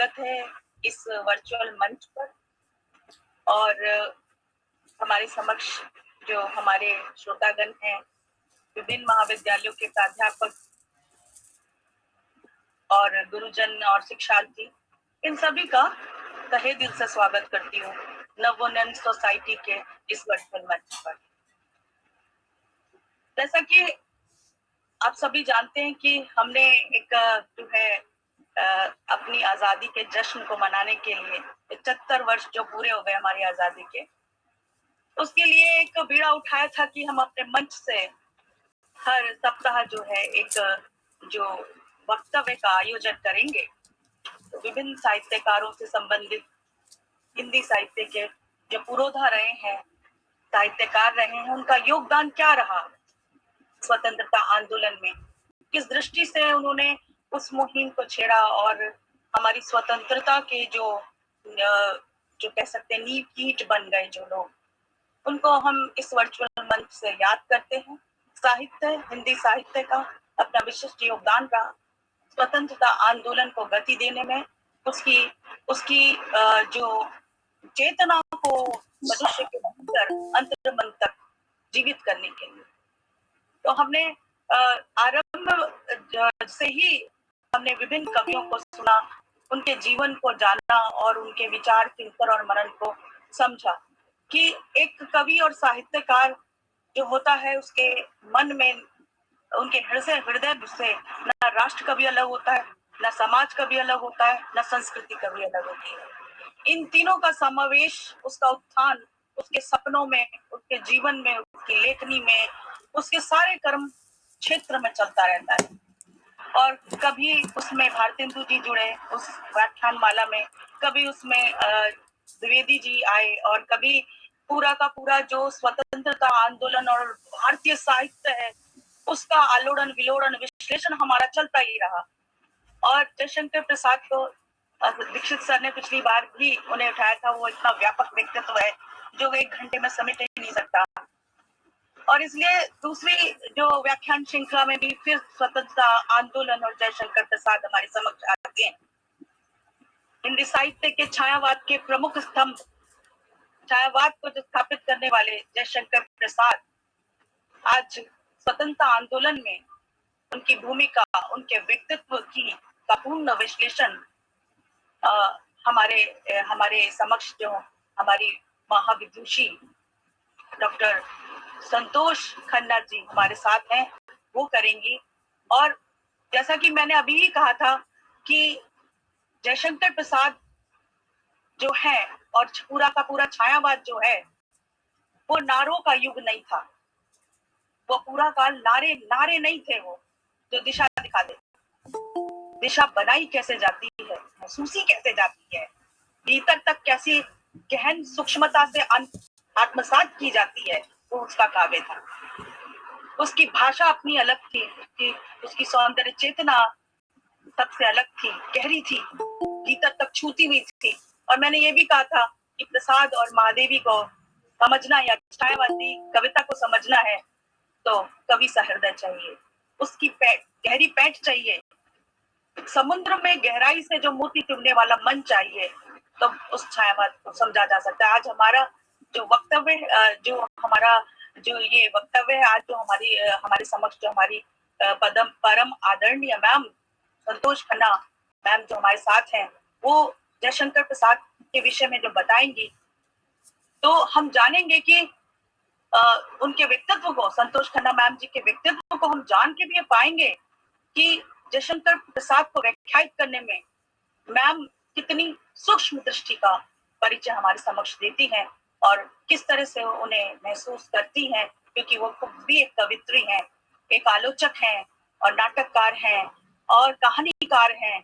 स्वागत है इस वर्चुअल मंच पर। और हमारे समक्ष जो हमारे श्रोतागण हैं, विभिन्न महाविद्यालयों के प्राध्यापक और गुरुजन और शिक्षार्थी, इन सभी का तहे दिल से स्वागत करती हूँ नवोन्नयन सोसाइटी के इस वर्चुअल मंच पर। जैसा कि आप सभी जानते हैं कि हमने एक जो है अपनी आजादी के जश्न को मनाने के लिए 75 वर्ष जो पूरे हो गए हमारी आजादी के, उसके लिए एक बीड़ा उठाया था कि हम अपने मंच से हर सप्ताह जो है एक जो वक्तव्य का आयोजन करेंगे। तो विभिन्न साहित्यकारों से संबंधित, हिंदी साहित्य के जो पुरोधा रहे हैं, साहित्यकार रहे हैं, उनका योगदान क्या रहा स्वतंत्रता आंदोलन में, किस दृष्टि से उन्होंने उस मुहिम को छेड़ा और हमारी स्वतंत्रता के जो कह सकते हैं नींव कीट बन गए जो लोग, उनको हम इस वर्चुअल मंच से याद करते हैं। साहित्य, हिंदी साहित्य का अपना विशिष्ट योगदान रहा स्वतंत्रता आंदोलन को गति देने में, उसकी जो चेतना को मनुष्य के भीतर अंतर्मन तक जीवित करने के लिए। तो हमने आरंभ से ही हमने विभिन्न कवियों को सुना, उनके जीवन को जाना और उनके विचार, चिंतन और मनन को समझा कि एक कवि और साहित्यकार जो होता है, उसके मन में, उनके हृदय से न राष्ट्र कभी अलग होता है, न समाज कभी अलग होता है, न संस्कृति कभी अलग होती है। इन तीनों का समावेश, उसका उत्थान उसके सपनों में, उसके जीवन में, उसकी लेखनी में, उसके सारे कर्म क्षेत्र में चलता रहता है। और कभी उसमें भारतेंदु जी जुड़े उस व्याख्यान माला में, कभी उसमें द्विवेदी जी आए, और कभी पूरा का पूरा जो स्वतंत्रता आंदोलन और भारतीय साहित्य है उसका आलोड़न विलोड़न विश्लेषण हमारा चलता ही रहा। और जयशंकर प्रसाद को दीक्षित सर ने पिछली बार भी उन्हें उठाया था, वो इतना व्यापक व्यक्तित्व है जो एक घंटे में समेट ही नहीं सकता। और इसलिए दूसरी जो व्याख्यान श्रृंखला में भी फिर स्वतंत्रता आंदोलन और जयशंकर प्रसाद हमारे समक्ष आते हैं। हिंदी साहित्य के छायावाद के प्रमुख स्तंभ, छायावाद को जो स्थापित करने वाले जयशंकर प्रसाद आज स्वतंत्रता आंदोलन में उनकी भूमिका, उनके व्यक्तित्व की का पूर्ण विश्लेषण हमारे समक्ष जो हमारी महाविदुषी डॉक्टर संतोष खन्ना जी हमारे साथ हैं, वो करेंगी। और जैसा कि मैंने अभी ही कहा था कि जयशंकर प्रसाद जो है और पूरा का पूरा छायावाद जो है, वो नारों का युग नहीं था, वो पूरा काल नारे नहीं थे, वो जो दिशा दिखा दे। दिशा बनाई कैसे जाती है, महसूसी कैसे जाती है, भीतर तक कैसी गहन सूक्ष्मता से आत्मसात की जाती है, वो उसका काव्य था। उसकी भाषा अपनी अलग थी, उसकी सौंदर्य चेतना सबसे अलग थी, गहरी थी, भीतर तक छूती हुई थी। और मैंने ये भी कहा था कि प्रसाद और महादेवी को समझना या छायावादी कविता को समझना है तो कवि सा हृदय चाहिए, उसकी गहरी पैठ चाहिए, समुद्र में गहराई से जो मोती चुनने वाला मन चाहिए, तो उस छायावाद को समझा जा सकता है। आज हमारा जो वक्तव्य ये वक्तव्य है, आज जो हमारे समक्ष जो हमारी परम आदरणीय मैम संतोष खन्ना मैम जो हमारे साथ हैं, वो जयशंकर प्रसाद के विषय में जो बताएंगी, तो हम जानेंगे कि उनके व्यक्तित्व को, संतोष खन्ना मैम जी के व्यक्तित्व को हम जान के भी पाएंगे कि जयशंकर प्रसाद को व्याख्यायित करने में मैम कितनी सूक्ष्म दृष्टि का परिचय हमारे समक्ष देती हैं और किस तरह से उन्हें महसूस करती हैं, क्योंकि वो खुद भी एक कवित्री हैं, एक आलोचक हैं और नाटककार हैं और कहानीकार हैं,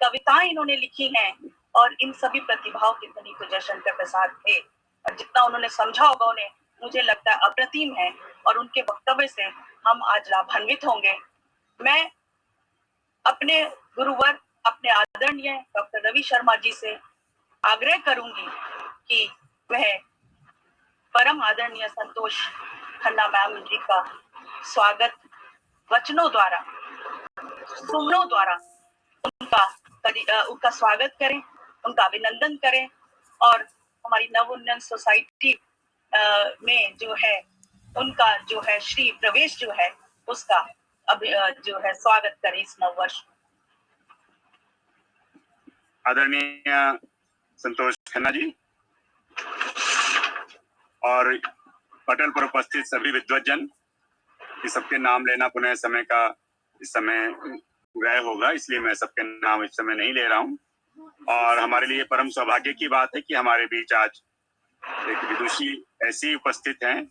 कविताएं इन्होंने लिखी हैं। और इन सभी प्रतिभाओं के धनी तो जयशंकर प्रसाद थे, और जितना उन्होंने समझा होगा उन्हें, मुझे लगता है अप्रतिम है, और उनके वक्तव्य से हम आज लाभान्वित होंगे। मैं अपने गुरुवर, अपने आदरणीय डॉक्टर रवि शर्मा जी से आग्रह करूंगी कि वह परम आदरणीय संतोष खन्ना मैम जी का स्वागत वचनों द्वारा, सुमनों द्वारा उनका उनका स्वागत करें, उनका अभिनंदन करें और हमारी नव उन्नयन सोसाइटी में जो है उनका जो है श्री प्रवेश जो है उसका जो है स्वागत करें इस नव वर्ष। आदरणीय संतोष खन्ना जी और पटल पर उपस्थित सभी विद्वज्जन, इस सबके नाम लेना पुनः समय का इस समय व्यय होगा, इसलिए मैं सबके नाम इस समय नहीं ले रहा हूं। और हमारे लिए परम सौभाग्य की बात है कि हमारे बीच आज एक विदुषी ऐसी उपस्थित हैं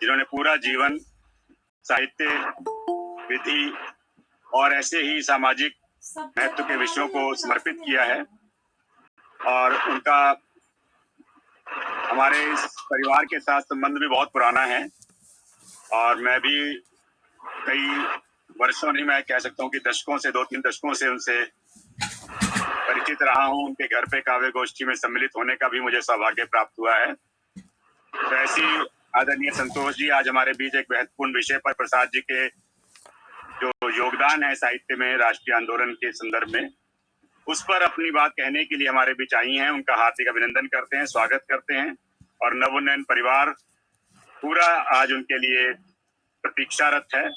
जिन्होंने पूरा जीवन साहित्य, विधि और ऐसे ही सामाजिक महत्व के विषयों को समर्पित किया है। और उनका हमारे इस परिवार के साथ संबंध भी बहुत पुराना है और मैं भी कई वर्षों नहीं, मैं कह सकता हूँ कि दशकों से, 2-3 दशकों से उनसे परिचित रहा हूँ। उनके घर पे काव्य गोष्ठी में सम्मिलित होने का भी मुझे सौभाग्य प्राप्त हुआ है। तो ऐसी आदरणीय संतोष जी आज हमारे बीच एक महत्वपूर्ण विषय पर प्रसाद जी के जो योगदान है साहित्य में राष्ट्रीय आंदोलन के संदर्भ में, उस पर अपनी बात कहने के लिए हमारे बीच आई हैं। उनका हार्दिक अभिनंदन करते हैं, स्वागत करते हैं और नव उन्नयन परिवार पूरा आज उनके लिए प्रतीक्षारत है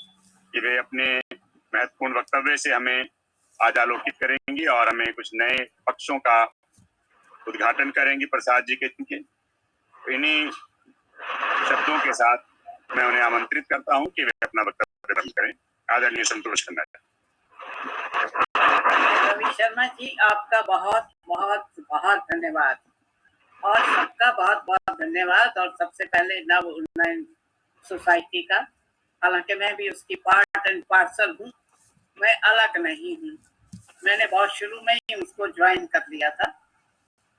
कि वे अपने महत्वपूर्ण वक्तव्य से हमें आज आलोकित करेंगी और हमें कुछ नए पक्षों का उद्घाटन करेंगी प्रसाद जी के। इन्हीं शब्दों के साथ मैं उन्हें आमंत्रित करता हूं कि वे अपना वक्तव्य प्रारंभ करें। आदरणीय संतोष खन्ना जी। रवि शर्मा जी, आपका बहुत बहुत बहुत धन्यवाद और सबका बहुत बहुत धन्यवाद। और सबसे पहले नव उन्नयन सोसाइटी का, हालांकि मैं भी उसकी पार्ट एंड पार्सल हूँ, मैं अलग नहीं हूँ, मैंने बहुत शुरू में ही उसको ज्वाइन कर लिया था।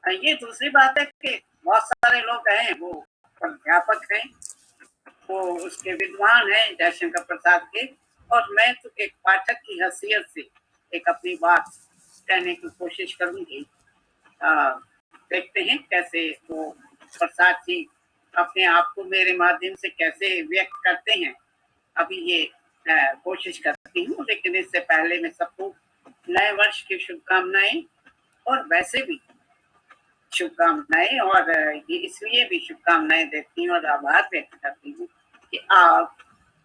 ये दूसरी बात है कि बहुत सारे लोग हैं वो अध्यापक हैं, वो उसके विद्वान हैं जयशंकर प्रसाद के, और मैं तो एक पाठक की हैसियत से एक अपनी बात कहने की कोशिश करूंगी। देखते हैं कैसे वो प्रसाद जी अपने आप को मेरे माध्यम से कैसे व्यक्त करते हैं। अभी ये कोशिश करती हूँ, लेकिन इससे पहले मैं सबको नए वर्ष की शुभकामनाएं और वैसे भी शुभकामनाएं, और ये इसलिए भी शुभकामनाएं देती हूँ और आभार व्यक्त करती हूँ कि आप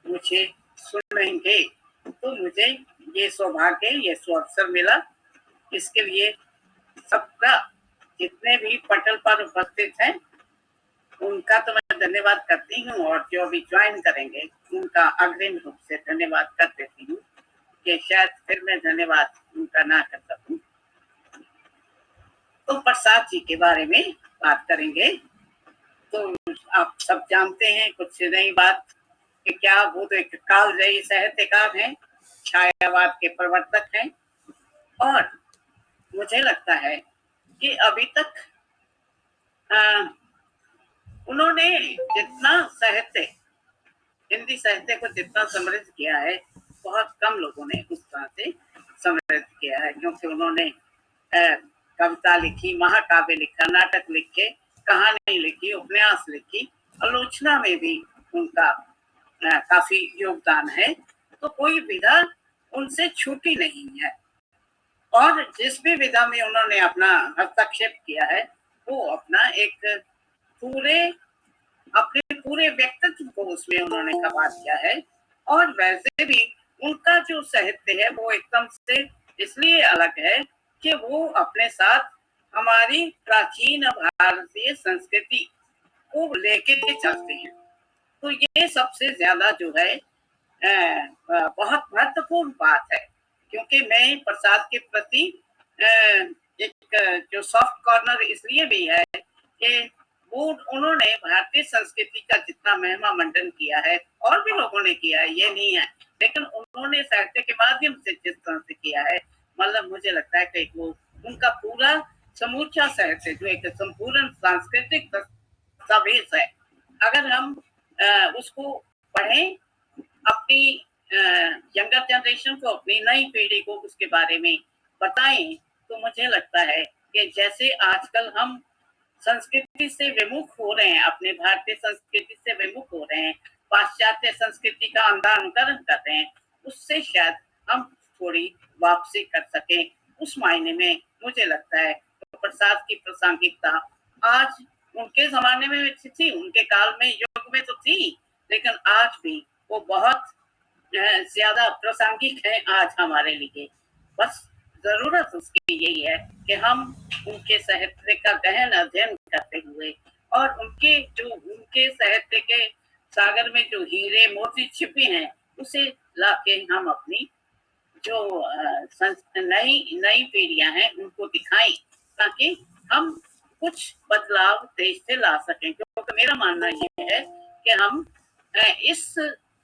मुझे सुनेंगे, तो मुझे ये सौभाग्य, ये सुअवसर मिला। इसके लिए सबका, जितने भी पटल पर उपस्थित हैं उनका तो मैं धन्यवाद करती हूँ, और जो भी ज्वाइन करेंगे उनका अग्रिम रूप से धन्यवाद कर देती हूँ कि शायद फिर मैं धन्यवाद उनका ना कर सकूं। तो प्रसाद जी के बारे में बात करेंगे। तो आप सब जानते हैं, कुछ नई बात कि क्या, वो तो एक कालजयी साहित्यकार हैं, छायावाद के प्रवर्तक हैं, और मुझे लगता है कि अभी तक उन्होंने जितना साहित्य, हिंदी साहित्य को जितना समृद्ध किया है, बहुत कम लोगों ने उस तरह से समृद्ध किया है, क्योंकि उन्होंने कविता लिखी, महाकाव्य लिखा, नाटक लिखे, कहानी लिखी, उपन्यास लिखी, आलोचना में भी उनका काफी योगदान है। तो कोई विधा उनसे छूटी नहीं है, और जिस भी विधा में उन्होंने अपना हस्तक्षेप किया है वो अपना एक अपने पूरे व्यक्तित्व को उसमें उन्होंने खपा दिया है। और वैसे भी उनका जो साहित्य है वो एकदम से इसलिए अलग है कि वो अपने साथ हमारी प्राचीन भारतीय संस्कृति को लेके चलते हैं। तो ये सबसे ज्यादा जो है बहुत महत्वपूर्ण बात है, क्योंकि मैं प्रसाद के प्रति एक जो सॉफ्ट कॉर्नर इसलिए भी है कि वो उन्होंने भारतीय संस्कृति का जितना महिमा मंडन किया है, और भी लोगों ने किया है, ये नहीं है, लेकिन उन्होंने साहित्य के माध्यम से जिस तरह से किया है, मतलब मुझे लगता है कि वो उनका पूरा समूचा साहित्य जो एक संपूर्ण सांस्कृतिक दस्तावेज है, अगर हम उसको पढ़ें, अपनी यंगर जनरेशन को, अपनी नई पीढ़ी को उसके बारे में बताएं, तो मुझे लगता है कि जैसे आजकल हम संस्कृति से विमुख हो रहे हैं, अपने भारतीय संस्कृति से विमुख हो रहे हैं, पाश्चात्य संस्कृति का अनुकरण कर रहे हैं, उससे शायद हम थोड़ी वापसी कर सकें उस मायने में मुझे लगता है तो प्रसाद की प्रासंगिकता आज उनके जमाने में थी, उनके काल में युग में तो थी, लेकिन आज भी वो बहुत ज्यादा प्रासंगिक है आज हमारे लिए। बस जरूरत उसकी यही है कि हम उनके साहित्य का गहन अध्ययन करते हुए और उनके साहित्य के सागर में जो हीरे मोती छिपे हैं उसे लाके हम अपनी जो नई नई पीढ़ियां हैं उनको दिखाएं, ताकि हम कुछ बदलाव देश से ला सकें। क्योंकि मेरा मानना ये है कि हम इस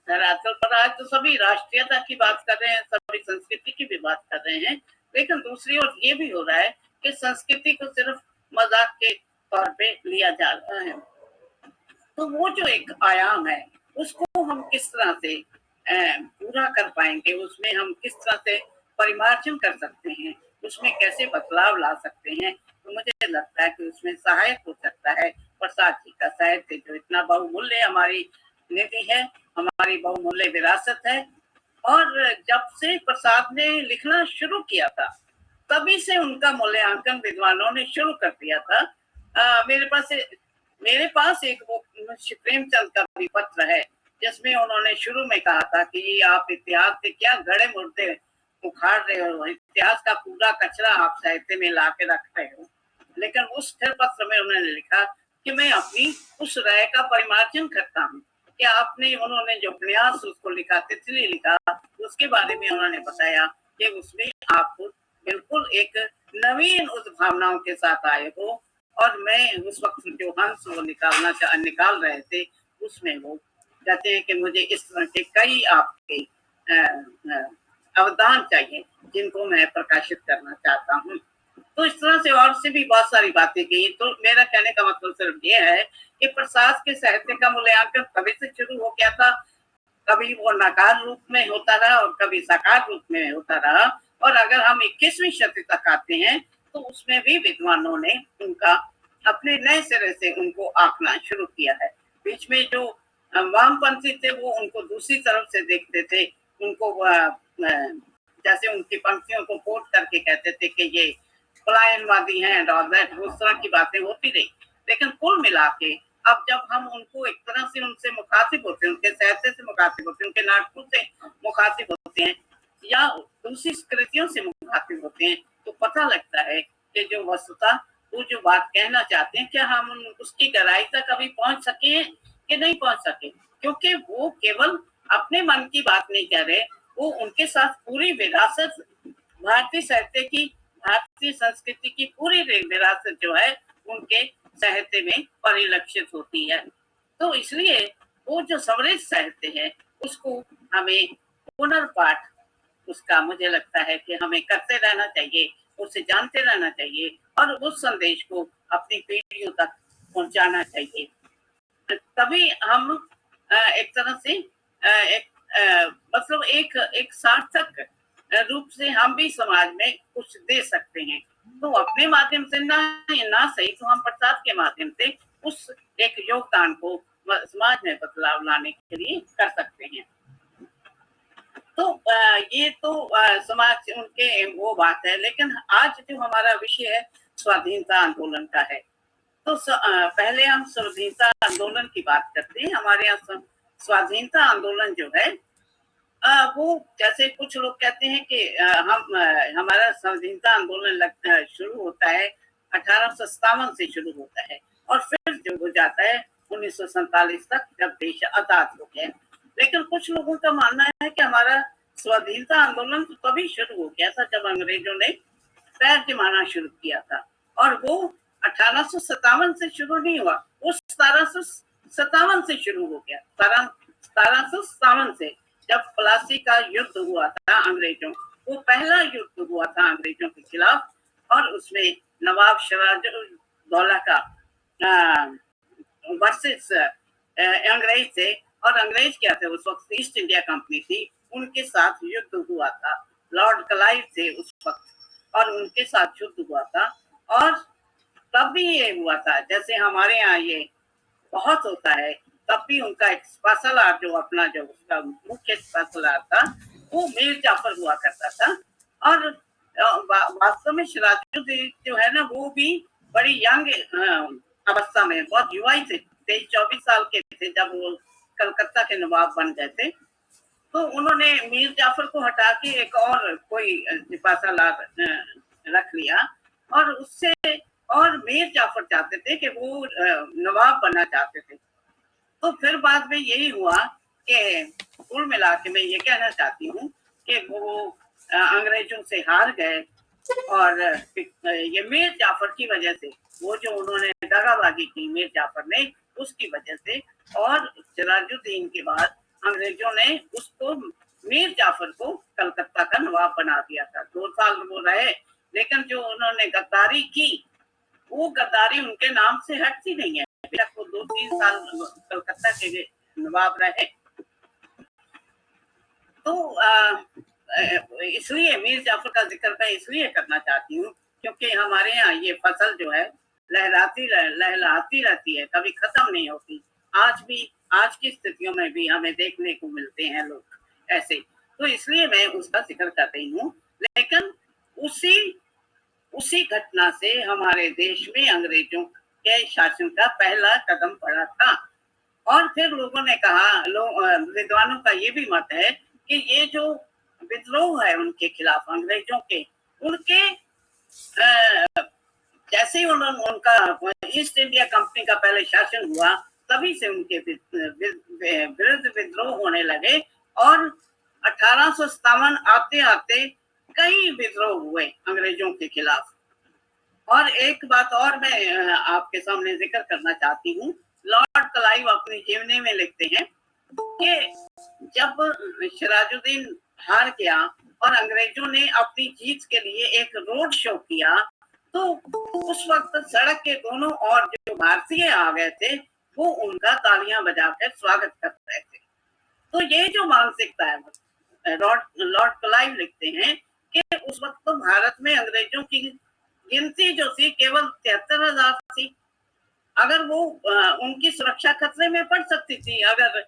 धरातल पर आज तो सभी राष्ट्रीयता की बात कर रहे हैं, सभी संस्कृति की भी बात कर रहे हैं, लेकिन दूसरी ओर ये भी हो रहा है कि संस्कृति को सिर्फ मजाक के तौर पे लिया जा रहा है। तो वो जो एक आयाम है उसको हम किस तरह से पूरा कर पाएंगे, उसमें हम किस तरह से परिमार्जन कर सकते हैं, उसमें कैसे बदलाव ला सकते हैं, तो मुझे लगता है कि उसमें सहायक हो सकता है प्रसाद जी का साहित्य, जो इतना बहुमूल्य हमारी निधि है, हमारी बहुमूल्य विरासत है। और जब से प्रसाद ने लिखना शुरू किया था तभी से उनका मूल्यांकन विद्वानों ने शुरू कर दिया था। मेरे पास एक वो मुंशी प्रेमचंद का भी पत्र है जिसमें उन्होंने शुरू में कहा था कि आप इतिहास के क्या गड़े मुर्दे उखाड़ रहे हो, इतिहास का पूरा कचरा आप साहित्य में ला के रख रहे हो। लेकिन उस फिर पत्र में उन्होंने लिखा कि मैं अपनी उस राय का परिमार्जन करता हूँ कि उन्होंने जो उपन्यास उसको लिखा, तितली लिखा, उसके बारे में उन्होंने बताया कि उसमें आप बिल्कुल एक नवीन उद्भावनाओं के साथ आए हो। और मैं उस वक्त जो हंस वो निकाल रहे थे उसमें वो कहते हैं कि मुझे इस तरह के कई आपके अवदान चाहिए जिनको मैं प्रकाशित करना चाहता हूँ। तो इस तरह से और से भी बहुत सारी बातें की। तो मेरा कहने का मतलब सिर्फ ये है कि प्रसाद के साहित्य का मूल्यांकन तभी से शुरू हो गया था, कभी वो नकार रूप में होता रहा और कभी साकार रूप में होता रहा। और अगर हम 21वीं शती तक आते हैं तो उसमें भी विद्वानों ने उनका अपने नए सिरे से उनको आंकना शुरू किया है। बीच में जो वामपंथी थे वो उनको दूसरी तरफ से देखते थे, उनको जैसे उनकी पंक्तियों को कोट करके कहते थे कि ये पलायनवादी हैं, उस तरह की बातें होती रही। लेकिन कुल मिला के अब जब हम उनको एक तरह से उनसे मुखातिब होते हैं, उनके साहित्य से मुखातिब होते हैं, उनके नाटकों से मुखातिब होते हैं या दूसरी कृतियों से मुखातिब होते हैं, तो पता लगता है कि जो वस्तुतः वो जो बात कहना चाहते हैं क्या हम उसकी गहराई तक कभी पहुंच सके कि नहीं पहुंच सके। क्योंकि वो केवल अपने मन की बात नहीं कह रहे, वो उनके साथ पूरी विरासत, भारतीय साहित्य की, भारतीय संस्कृति की पूरी विरासत जो है उनके साहित्य में परिलक्षित होती है। तो इसलिए वो जो समृद्ध साहित्य है उसको हमें पुनर्पाठ उसका मुझे लगता है कि हमें करते रहना चाहिए, उसे जानते रहना चाहिए और उस संदेश को अपनी पीढ़ियों तक पहुंचाना चाहिए। तभी हम एक तरह से मतलब एक सार्थक रूप से हम भी समाज में कुछ दे सकते हैं। तो अपने माध्यम से ना सही तो हम प्रसाद के माध्यम से उस एक योगदान को समाज में बदलाव लाने के लिए कर सकते हैं। तो ये तो समाज उनके वो बात है। लेकिन आज जो हमारा विषय है स्वाधीनता आंदोलन का है, तो पहले हम स्वाधीनता आंदोलन की बात करते हैं। हमारे यहाँ स्वाधीनता आंदोलन जो है वो जैसे कुछ लोग कहते हैं कि हमारा स्वाधीनता आंदोलन शुरू होता है 1857 से शुरू होता है और फिर जो हो जाता है 1947 तक जब देश आजाद हो गया। लेकिन कुछ लोगों का मानना है कि हमारा स्वाधीनता आंदोलन तो तभी शुरू हो गया था जब अंग्रेजों ने पैर जमाना शुरू किया था, और वो 1857 से शुरू नहीं हुआ, वो 1757 से शुरू हो गया। 1757 से जब प्लासी का युद्ध हुआ था अंग्रेजों, वो पहला युद्ध हुआ था अंग्रेजों के खिलाफ, और उसमें नवाब सिराजुद्दौला का वर्सेस अंग्रेज थे। और अंग्रेज क्या थे उस वक्त, ईस्ट इंडिया कंपनी थी, उनके साथ युद्ध हुआ था। लॉर्ड क्लाइव थे उस वक्त और उनके साथ युद्ध हुआ था। और तब भी ये हुआ था जैसे हमारे यहाँ ये बहुत होता है, तब भी उनका एक स्पेशल आर्ट जो अपना जो उसका मुख्य स्पेशल आर्ट था वो मीर जाफर हुआ करता था। और वास्तव में सिराजुद्दीन जो है ना वो भी बड़ी यंग अवस्था में, बहुत युवा ही थे, 23-24 साल के थे जब वो कलकत्ता के नवाब बन गए थे। तो उन्होंने मीर जाफर को हटा के एक और कोई सिपाही रख लिया और उससे, और मीर जाफर चाहते थे कि वो नवाब बनना चाहते थे। तो फिर बाद में यही हुआ कि कुल मिला के मैं ये कहना चाहती हूँ कि वो अंग्रेजों से हार गए और ये मीर जाफर की वजह से, वो जो उन्होंने दगाबाजी की मीर जाफर ने, उसकी वजह से, और सिराजुद्दीन के बाद अंग्रेजों ने उसको, मीर जाफर को कलकत्ता का नवाब बना दिया था। 2 साल वो रहे, लेकिन जो उन्होंने गद्दारी की वो गद्दारी उनके नाम से हटती नहीं है। वो 2-3 साल कलकत्ता के नवाब रहे। तो इसलिए मीर जाफर का जिक्र मैं इसलिए करना चाहती हूँ क्योंकि हमारे यहाँ ये फसल जो है लहराती रहती है, कभी खत्म नहीं होती। आज भी, आज की स्थितियों में भी हमें देखने को मिलते हैं लोग ऐसे। तो इसलिए मैं उसका जिक्र कर रही हूँ। लेकिन उसी घटना से हमारे देश में अंग्रेजों के शासन का पहला कदम पड़ा था। और फिर लोगों ने कहा, विद्वानों का ये भी मत है कि ये जो विद्रोह है उनके खिलाफ, अंग्रेजों के, उनके जैसे ही उनका ईस्ट इंडिया कंपनी का पहले शासन हुआ, तभी से उनके विरुद्ध विद्रोह होने लगे और 1857 आते आते कई विद्रोह हुए अंग्रेजों के खिलाफ। और एक बात और मैं आपके सामने जिक्र करना चाहती हूँ। लॉर्ड क्लाइव अपनी जीवनी में लिखते हैं कि जब सिराजुद्दीन हार गया और अंग्रेजों ने अपनी जीत के लिए एक रोड शो किया, तो उस वक्त सड़क के दोनों ओर जो भारतीय आ गए थे वो उनका तालियां बजाकर स्वागत कर रहे थे। तो ये जो मानसिकता है, लॉर्ड क्लाइव लिखते हैं कि उस वक्त तो भारत में अंग्रेजों की गिनती जो थी केवल 73,000 थी। अगर वो उनकी सुरक्षा खतरे में पड़ सकती थी अगर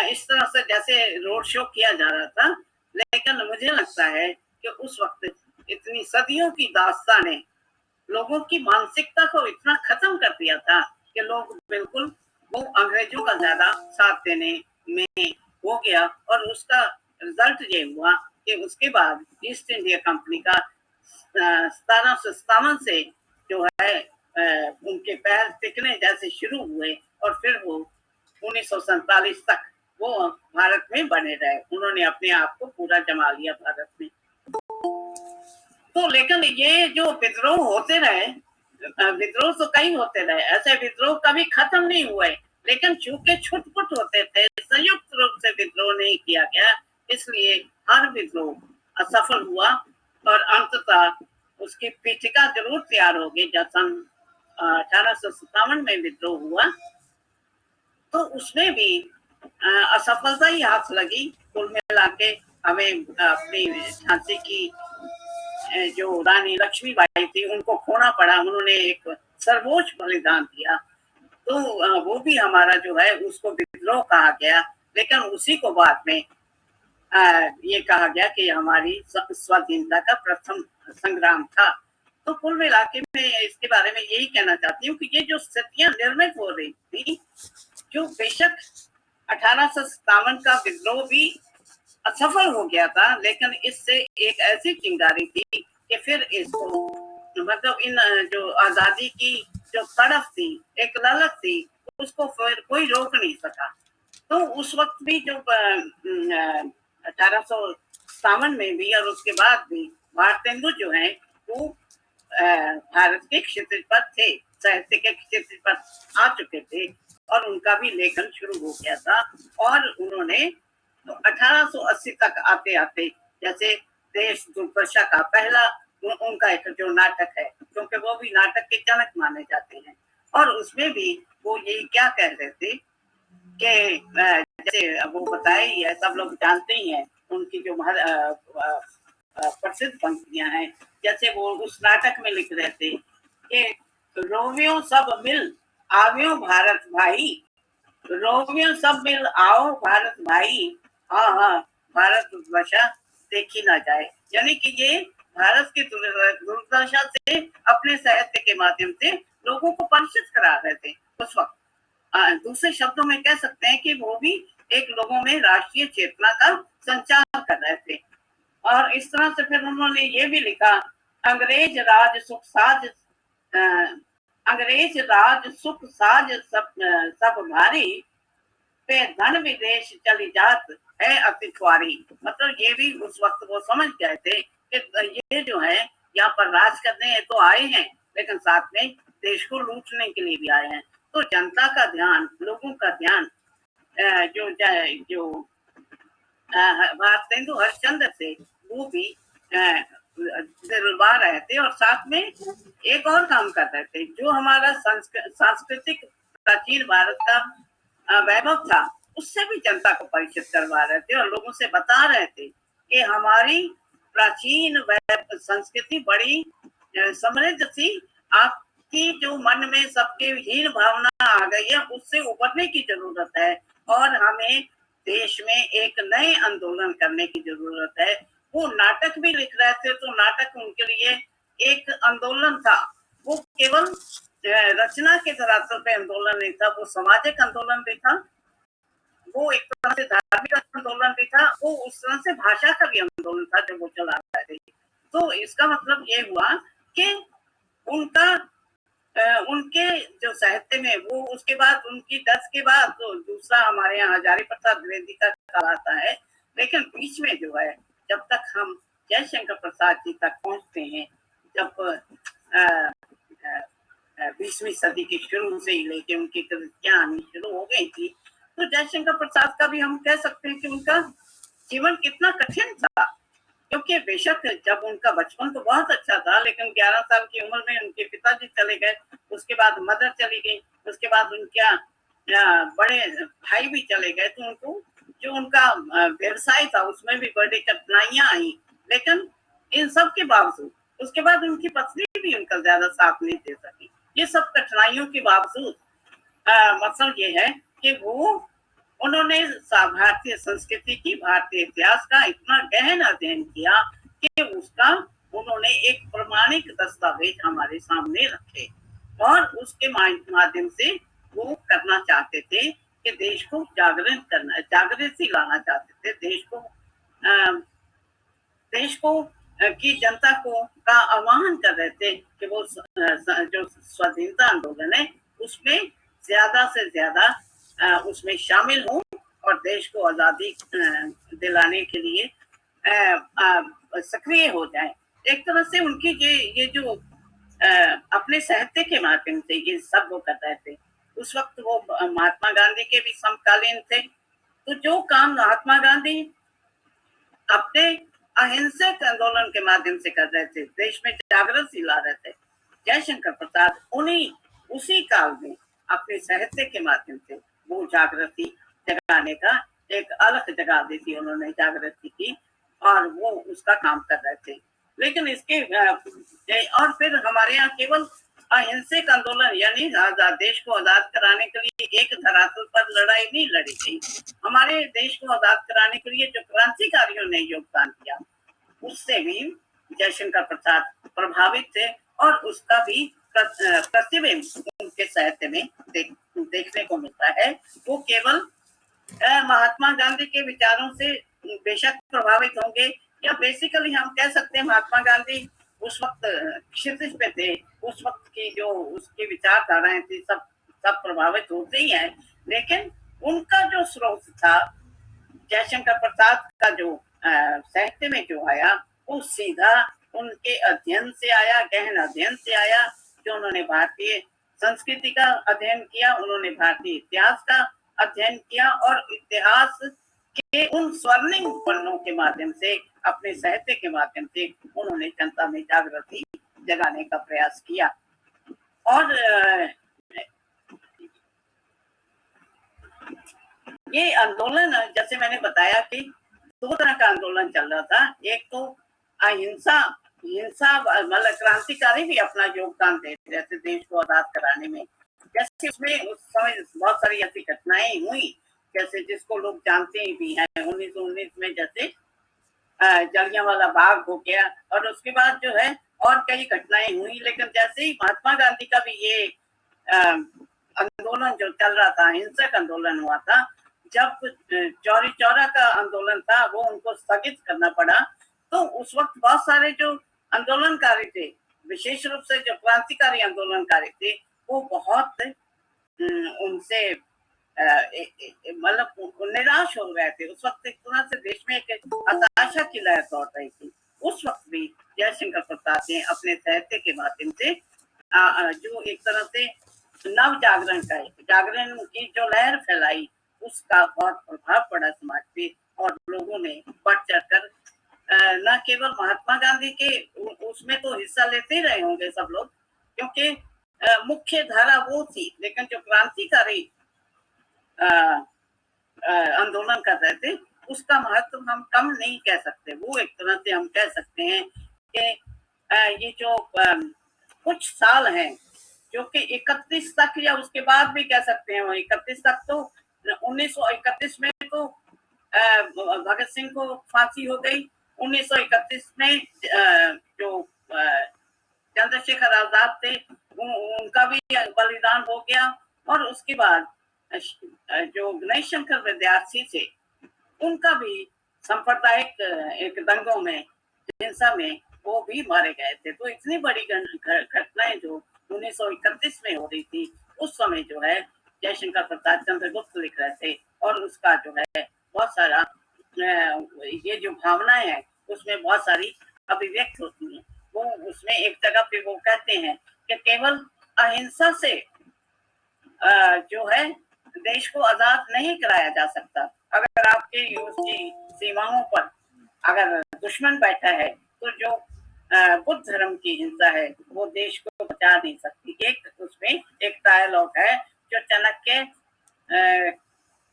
इस तरह से जैसे रोड शो किया जा रहा था। लेकिन मुझे लगता है कि उस वक्त इतनी सदियों की दास्तान ने लोगों की मानसिकता को इतना खत्म कर दिया था कि लोग बिल्कुल वो अंग्रेजों का ज्यादा साथ देने में हो गया। और उसका रिजल्ट ये हुआ कि उसके बाद ईस्ट इंडिया कंपनी का 1757 से जो है उनके पैर टिकने जैसे शुरू हुए और फिर वो 1947 तक वो भारत में बने रहे। उन्होंने अपने आप को पूरा जमा लिया भारत में। तो लेकिन ये जो विद्रोह होते रहे, विद्रोह तो कई होते रहे, ऐसे विद्रोह कभी खत्म नहीं हुए, लेकिन चूंकि छुटपुट होते थे, संयुक्त रूप से विद्रोह नहीं किया गया, इसलिए हर विद्रोह असफल हुआ और अंततः उसकी पीठिका जरूर तैयार होगी। जब सन 1857 में विद्रोह हुआ तो उसमें भी असफलता ही हाथ लगी। कुल मिला के हमें अपनी झांसी की जो रानी लक्ष्मीबाई थी उनको खोना पड़ा। उन्होंने एक सर्वोच्च बलिदान दिया, तो वो भी हमारा जो है उसको विद्रोह कहा गया। लेकिन उसी को बाद में ये कहा गया कि हमारी स्वाधीनता का प्रथम संग्राम था। तो कुल मिला के मैं इसके बारे में यही कहना चाहती हूँ कि ये जो स्थितियां निर्मित हो रही थी, जो बेशक 1857 का विद्रोह भी असफल हो गया था, लेकिन इससे एक ऐसी चिंगारी थी कि फिर इसको, मतलब इन जो आजादी की जो तड़फ थी, एक ललक थी, उसको फिर कोई रोक नहीं सका। तो उस वक्त भी जो 1857 में भी और उसके बाद भी भारतेंदु जो है वो भारत के क्षेत्र पर थे, साहित्य के क्षेत्र पर आ चुके थे और उनका भी लेखन शुरू हो गया था। और उन्होंने तो 1880 तक आते आते जैसे देश दुर्दशा का पहला उनका एक जो नाटक है, क्योंकि वो भी नाटक के जनक माने जाते हैं, और उसमें भी वो यही क्या कह रहे थे कि जैसे वो बताए ही है, सब लोग जानते ही हैं उनकी जो प्रसिद्ध पंक्तियां हैं। जैसे वो उस नाटक में लिख रहे थे कि रोमियो सब मिल आवियो भारत भाई, रोमियो सब मिल आओ भारत भाई, हाँ हाँ भारत वर्षा देखी ना जाए। यानी कि ये भारत की दुर्दशा से अपने साहित्य के माध्यम से लोगों को परिचित करा रहे थे उस वक्त। दूसरे शब्दों में कह सकते हैं कि वो भी एक लोगों में राष्ट्रीय चेतना का संचार कर रहे थे। और इस तरह से फिर उन्होंने ये भी लिखा, अंग्रेज राज सुख साज सब भारी, पे धन विदेश चली जात है अति ख्वारी। मतलब ये भी उस वक्त वो समझ गए थे कि ये जो है यहाँ पर राज करने तो आए हैं, लेकिन साथ में देश को लूटने के लिए भी आए हैं। तो जनता का ध्यान, लोगों का ध्यान जो भारतेंदु हरिश्चंद्र थे वो भी दिलवा रहे थे, और साथ में एक और काम कर रहे थे। जो हमारा सांस्कृतिक प्राचीन भारत का वैभव था, उससे भी जनता को परिचित करवा रहे थे और लोगों से बता रहे थे कि हमारी प्राचीन संस्कृति बड़ी समृद्ध थी। आपकी जो मन में सबके हीन भावना आ गई है, उससे उबरने की जरूरत है और हमें देश में एक नए आंदोलन करने की जरूरत है। वो नाटक भी लिख रहे थे, तो नाटक उनके लिए एक आंदोलन था। वो केवल रचना के धरातल पे आंदोलन नहीं था, वो सामाजिक आंदोलन भी था, वो एक तरह से धार्मिक आंदोलन भी था, वो उस तरह से भाषा का भी आंदोलन था जो वो चला रहे थे। तो इसका मतलब ये हुआ कि उनके जो साहित्य में वो, उसके बाद उनकी डेथ के बाद तो दूसरा हमारे यहाँ हजारी प्रसाद द्विवेदी का काल आता है। लेकिन बीच में जो है, जब तक हम जयशंकर प्रसाद जी तक पहुंचते हैं, जब 20वीं सदी की शुरू से ही लेके उनकी कृतियां आनी शुरू हो गई थी, तो जयशंकर प्रसाद का भी हम कह सकते हैं कि उनका जीवन कितना कठिन था। क्योंकि बेशक जब उनका बचपन तो बहुत अच्छा था, लेकिन 11 साल की उम्र में उनके पिताजी चले गए, उसके बाद मदर चली गई, उसके बाद उनका बड़े भाई भी चले गए। तो उनको जो उनका व्यवसाय था उसमें भी बड़ी कठिनाइयां आई। लेकिन इन सब के बावजूद उसके बाद उनकी पत्नी भी उनका ज्यादा साथ नहीं दे सकी। ये सब कठिनाइयों के बावजूद मतलब ये है कि उन्होंने भारतीय संस्कृति की, भारतीय इतिहास का इतना गहन अध्ययन किया कि उसका उन्होंने एक प्रमाणिक दस्तावेज हमारे सामने रखे, और उसके माध्यम से वो करना चाहते थे कि देश को जागृति लाना चाहते थे, देश को की जनता को का आह्वान कर रहे थे कि वो जो स्वाधीनता आंदोलन है उसमें ज्यादा से ज्यादा उसमें शामिल हों और देश को आजादी दिलाने के लिए सक्रिय हो जाए। एक तरह से उनकी ये जो अपने साहित्य के माध्यम से ये सब वो कर रहे थे। उस वक्त वो महात्मा गांधी के भी समकालीन थे। तो जो काम महात्मा गांधी अपने अहिंसक आंदोलन के माध्यम से कर रहे थे, देश में जागृति ला रहे थे, जयशंकर प्रसाद उसी काल में अपने साहित्य के माध्यम से वो जागृति जगाने का एक अलग जगा दी थी उन्होंने, जागृति की, और वो उसका काम कर रहे थे। लेकिन इसके और फिर हमारे यहाँ केवल अहिंसक आंदोलन यानी देश को आजाद कराने के लिए एक धरातल पर लड़ाई नहीं लड़ी गई। हमारे देश को आजाद कराने के लिए जो क्रांतिकारियों ने योगदान किया, उससे भी जयशंकर प्रसाद प्रभावित थे, और उसका भी प्रतिबिंब उनके साहित्य में देखने को मिलता है। वो केवल महात्मा गांधी के विचारों से बेशक प्रभावित होंगे, या बेसिकली हम कह सकते हैं महात्मा गांधी उस वक्त क्षितिज पे थे, उस वक्त की जो उसकी विचारधाराएं थी सब प्रभावित होते ही हैं। लेकिन उनका जो स्रोत था, जयशंकर प्रसाद का जो साहित्य में जो आया, वो सीधा उनके अध्ययन से आया, गहन अध्ययन से आया, जो उन्होंने भारतीय संस्कृति का अध्ययन किया, उन्होंने भारतीय इतिहास का अध्ययन किया, और इतिहास के उन स्वर्णिम पन्नों के माध्यम से, अपने साहित्य के माध्यम से उन्होंने जनता में जागृति जगाने का प्रयास किया। और ये आंदोलन, जैसे मैंने बताया कि दो तरह का आंदोलन चल रहा था। एक तो अहिंसा मतलब क्रांतिकारी भी अपना योगदान दे रहे थे देश को आजाद कराने में। जैसे उसमें उस समय बहुत सारी ऐसी घटनाएं हुई, जैसे जिसको लोग जानते ही भी हैं, 1919 में जैसे जलियांवाला बाग हो गया, और उसके बाद जो है और कई घटनाएं हुई। लेकिन जैसे ही महात्मा गांधी का भी ये आंदोलन जो चल रहा था, हिंसक आंदोलन हुआ था, जब चौरी चौरा का आंदोलन था वो उनको स्थगित करना पड़ा, तो उस वक्त बहुत सारे जो आंदोलनकारी थे, विशेष रूप से जो क्रांतिकारी आंदोलनकारी थे, वो बहुत उनसे मतलब निराश हो गए थे। उस वक्त एक तरह से देश में एक हताशा की लहर दौड़ रही थी। उस वक्त भी जयशंकर प्रसाद ने अपने साहित्य के माध्यम से जो एक तरह से नव जागरण की जो लहर फैलाई, उसका बहुत प्रभाव पड़ा समाज पे, और लोगों ने बढ़ चढ़कर न केवल महात्मा गांधी के उसमें तो हिस्सा लेते ही रहे होंगे सब लोग, क्योंकि मुख्य धारा वो थी, लेकिन जो क्रांतिकारी आंदोलन कर रहे थे, उसका महत्व हम कम नहीं कह सकते। वो एक तरह से हम कह सकते हैं कि ये जो कुछ साल हैं, जो कि 31 तक या उसके बाद भी कह सकते हैं, 31 तक तो 1931 में तो भगत सिंह को फांसी हो गई। 1931 में जो चंद्रशेखर आजाद थे, उनका भी बलिदान हो गया। और उसके बाद जो गणेश शंकर विद्यार्थी थे, उनका भी सांप्रदायिक एक दंगों में, हिंसा में वो भी मारे गए थे। तो इतनी बड़ी घटनाएं जो 1931 में हो रही थी, उस समय जो है जयशंकर प्रसाद चंद्रगुप्त लिख रहे थे, और उसका जो है बहुत सारा ये जो भावनाएं हैं उसमें बहुत सारी अभिव्यक्त होती हैं। वो उसमें एक जगह पे वो कहते हैं कि केवल अहिंसा से जो है देश को आजाद नहीं कराया जा सकता। अगर आपके उसकी सीमाओं पर अगर दुश्मन बैठा है, तो जो बुद्ध धर्म की हिंसा है वो देश को बचा नहीं सकती। एक उसमें एक डायलॉग है जो चाणक्य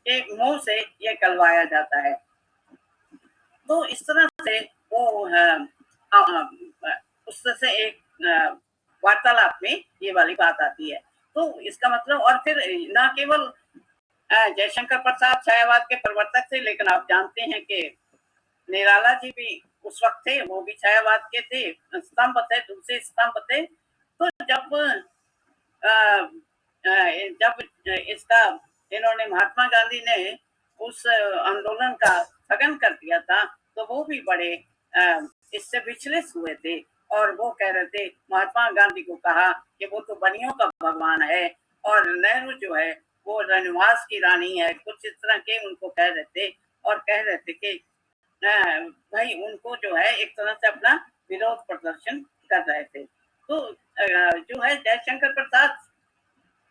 के मुंह से ये कहलवाया जाता है। तो इस तरह से वो उस तरह से एक वार्तालाप में ये वाली बात आती है। तो इसका मतलब, और फिर न केवल जयशंकर प्रसाद छायावाद के प्रवर्तक थे, लेकिन आप जानते हैं कि निराला जी भी उस वक्त थे, वो भी छायावाद के थे, स्तंभ थे, दूसरे स्तंभ थे। तो जब इसका इन्होंने महात्मा गांधी ने उस आंदोलन का स्थगन कर दिया था, तो वो भी बड़े इससे विचलित हुए थे, और वो कह रहे थे, महात्मा गांधी को कहा कि वो तो बनियों का भगवान है, और नेहरू जो है वो रनवास की रानी है, कुछ इस तरह के उनको कह रहे थे, और कह रहे थे कि भाई उनको जो है एक तरह से अपना विरोध प्रदर्शन कर रहे थे। तो जो है जयशंकर प्रसाद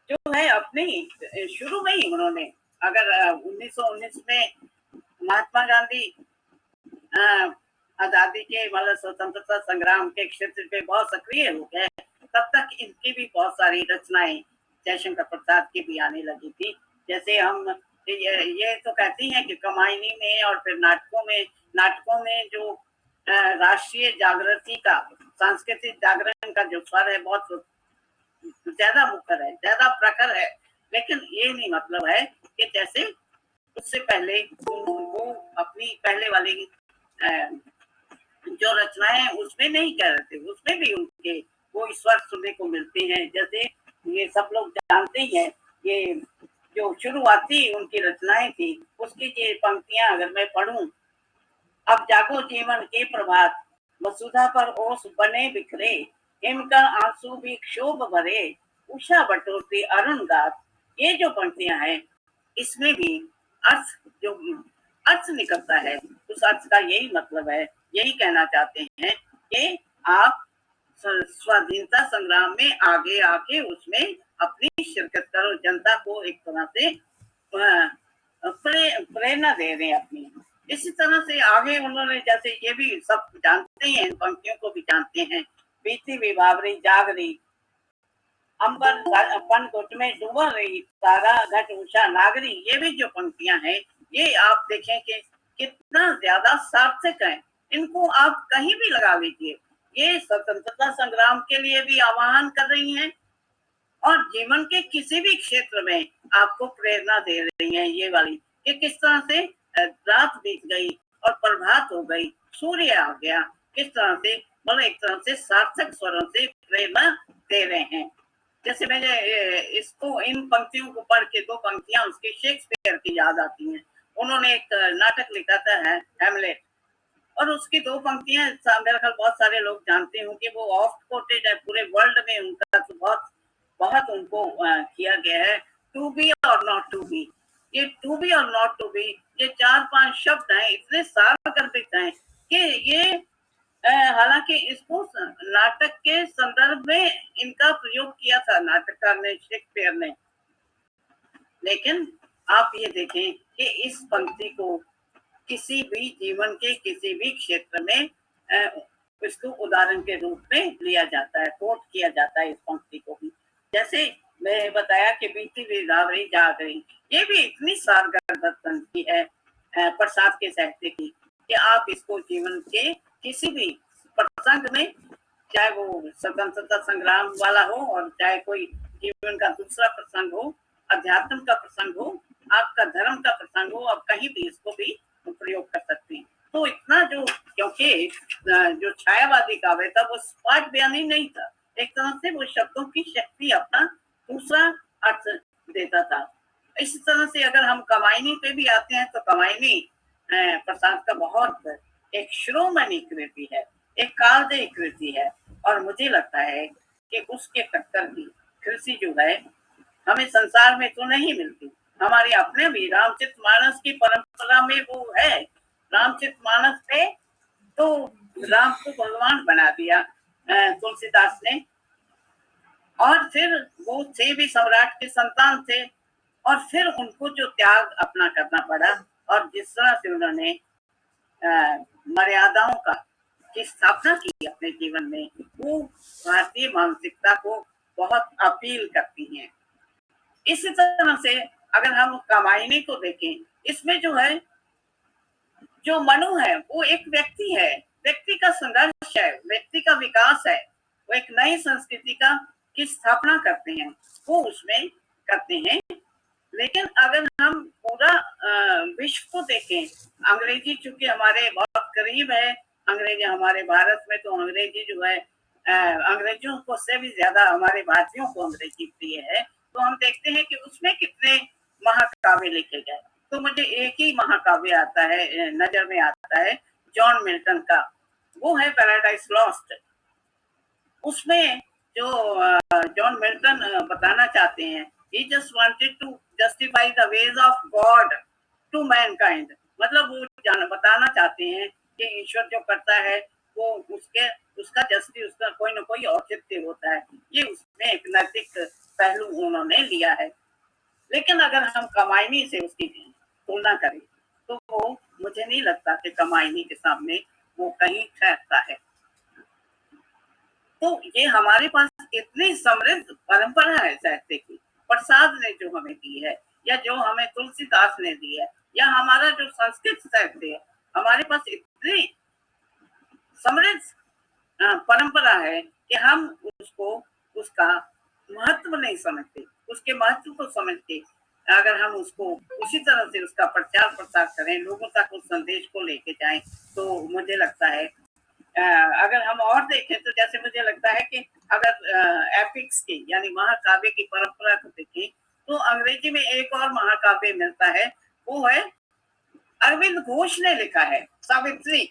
जो है अपनी शुरू में ही उन्होंने, अगर 1919 में महात्मा गांधी आजादी के मतलब स्वतंत्रता संग्राम के क्षेत्र पे बहुत सक्रिय हो गए, तब तक इनकी भी बहुत सारी रचनाएं जयशंकर प्रसाद की भी आने लगी थी। जैसे हम ये तो कहती हैं कि कमायनी में और फिर नाटकों में जो राष्ट्रीय जागृति का, सांस्कृतिक जागरण का जो स्वर है बहुत ज्यादा मुखर है, ज्यादा प्रखर है। लेकिन ये नहीं मतलब है कि जैसे उससे पहले वो अपनी पहले वाली जो रचनाएं हैं उसमें नहीं कह रहे थे, उसमें भी उनके वो स्वर सुनने को मिलते हैं। जैसे ये सब लोग जानते ही हैं, ये जो शुरुआती उनकी रचनाएं थी, उसकी ये पंक्तियां अगर मैं पढ़ूं, अब जागो जीवन के प्रभात, वसुधा पर ओस बने बिखरे, हिम का आंसू भी क्षोभ भरे, उषा बटोरती अरुण गात। ये जो पंक्तियां हैं, इसमें भी अर्थ निकलता है। उस अर्थ का यही मतलब है, यही कहना चाहते हैं कि आप स्वाधीनता संग्राम में आगे आके उसमें अपनी शिरकत करो, जनता को एक तरह से प्रेरणा दे रहे हैं अपनी। इसी तरह से आगे उन्होंने, जैसे ये भी सब जानते हैं, इन पंक्तियों को भी जानते हैं, बीती विभावरी जाग रही, अंबर अपन घुट में डूबा रही, तारा घट उषा नागरी। ये भी जो पंक्तियां हैं, ये आप देखें कि कितना ज्यादा सार्थक है। इनको आप कहीं भी लगा लीजिए, ये स्वतंत्रता संग्राम के लिए भी आह्वान कर रही हैं, और जीवन के किसी भी क्षेत्र में आपको प्रेरणा दे रही हैं। ये वाली कि किस तरह से रात बीत गई और प्रभात हो गई, सूर्य आ गया, किस तरह से मतलब एक तरह से सार्थक स्वरों से प्रेरणा दे रहे हैं। जैसे मैंने इसको इन पंक्तियों को पढ़ के 2 पंक्तियां उसकी शेक्सपियर की याद आती हैं। उन्होंने एक नाटक लिखा था हैमलेट, और उसकी 2 पंक्तियां मेरे ख्याल बहुत सारे लोग जानते होंगे, वो ऑफ्ट कोटेड है पूरे वर्ल्ड में, उनका तो बहुत बहुत उनको किया गया है। टू बी और नॉट टू बी, ये टू बी और नॉट टू बी, ये 4-5 शब्द हैं, इतने सार्वग्रथिक हैं कि ये हालांकि इसको नाटक के संदर्भ में इनका प्रयोग किया था नाटककार ने, शेक्सपियर ने, लेकिन आप ये देखें कि इस पंक्ति को किसी भी जीवन के किसी भी क्षेत्र में इसको उदाहरण के रूप में लिया जाता है, कोट किया जाता है इस पंक्ति को भी। जैसे मैं बताया कि बीती हुई रावड़ी जाग रही, ये भी इतनी सारगर पंक्ति है प्रसाद के साहित्य की कि आप इसको जीवन के किसी भी प्रसंग में, चाहे वो स्वतंत्रता संग्राम वाला हो और चाहे कोई जीवन का दूसरा प्रसंग हो, अध्यात्म का प्रसंग हो, आपका धर्म का प्रसंग हो, आप कहीं भी इसको भी प्रयोग कर सकते हैं। तो इतना जो, क्योंकि जो छायावादी काव्य था वो स्पष्ट बयानी नहीं था, एक तरह से वो शब्दों की शक्ति अपना दूसरा अर्थ देता था। इस तरह से अगर हम कमायनी पे भी आते हैं तो कमायनी प्रसाद का बहुत एक श्रोमणी कृति है, एक कालजयी कृति है, और मुझे लगता है कि उसके टक्कर की कृति जो है हमें संसार में तो नहीं मिलती। हमारे अपने भी रामचरितमानस की परंपरा में वो है। रामचरितमानस पे तो राम को भगवान बना दिया तुलसीदास ने, और फिर वो थे भी सम्राट के संतान थे, और फिर उनको जो त्याग अपना करना पड़ा, और जिस तरह से उन्होंने मर्यादाओं का की स्थापना की अपने जीवन में, वो भारतीय मानसिकता को बहुत अपील करती हैं। इसी तरह से अगर हम कमायनी को देखें, इसमें जो है, जो मनु है वो एक व्यक्ति है, व्यक्ति का संघर्ष है, व्यक्ति का विकास है, वो एक नई संस्कृति का की स्थापना करते हैं, वो उसमें करते हैं। लेकिन अगर हम पूरा विश्व को देखें, अंग्रेजी चूंकि हमारे बहुत करीब है, अंग्रेजी हमारे भारत में तो अंग्रेजी जो है अंग्रेजों को से भी ज्यादा हमारे भारतीयों को अंग्रेजी प्रिय है, तो हम देखते हैं कि उसमें कितने महाकाव्य लिखे गए। तो मुझे एक ही महाकाव्य आता है, नजर में आता है, जॉन मिल्टन का, वो है पैराडाइज लॉस्ट। उसमें जो जॉन मिल्टन बताना चाहते हैं, he just wanted to justify the ways of God to mankind, मतलब वो बताना चाहते हैं कि ईश्वर जो करता है वो उसका जस्टिस, उसका कोई ना कोई औचित्य होता है, ये उसमें एक नैतिक पहलू उन्होंने लिया है। लेकिन अगर हम कमायनी से उसकी तुलना करें तो वो मुझे नहीं लगता कि कमायनी के सामने वो कहीं ठहरता है। तो ये हमारे पास इतनी समृद्ध परंपरा है साहित्य की, प्रसाद ने जो हमें दी है, या जो हमें तुलसीदास ने दी है, या हमारा जो संस्कृत साहित्य है, हमारे पास इतनी समृद्ध परंपरा है कि हम उसको, उसका महत्व नहीं समझते। उसके महत्व को समझ के अगर हम उसको उसी तरह से उसका प्रचार प्रसार करें, लोगों तक उस संदेश को लेके जाएं, तो मुझे लगता है अगर हम और देखें तो जैसे मुझे लगता है कि अगर एपिक्स की यानी महाकाव्य की परंपरा को देखें तो अंग्रेजी में एक और महाकाव्य मिलता है, वो है अरविंद घोष ने लिखा है सावित्री।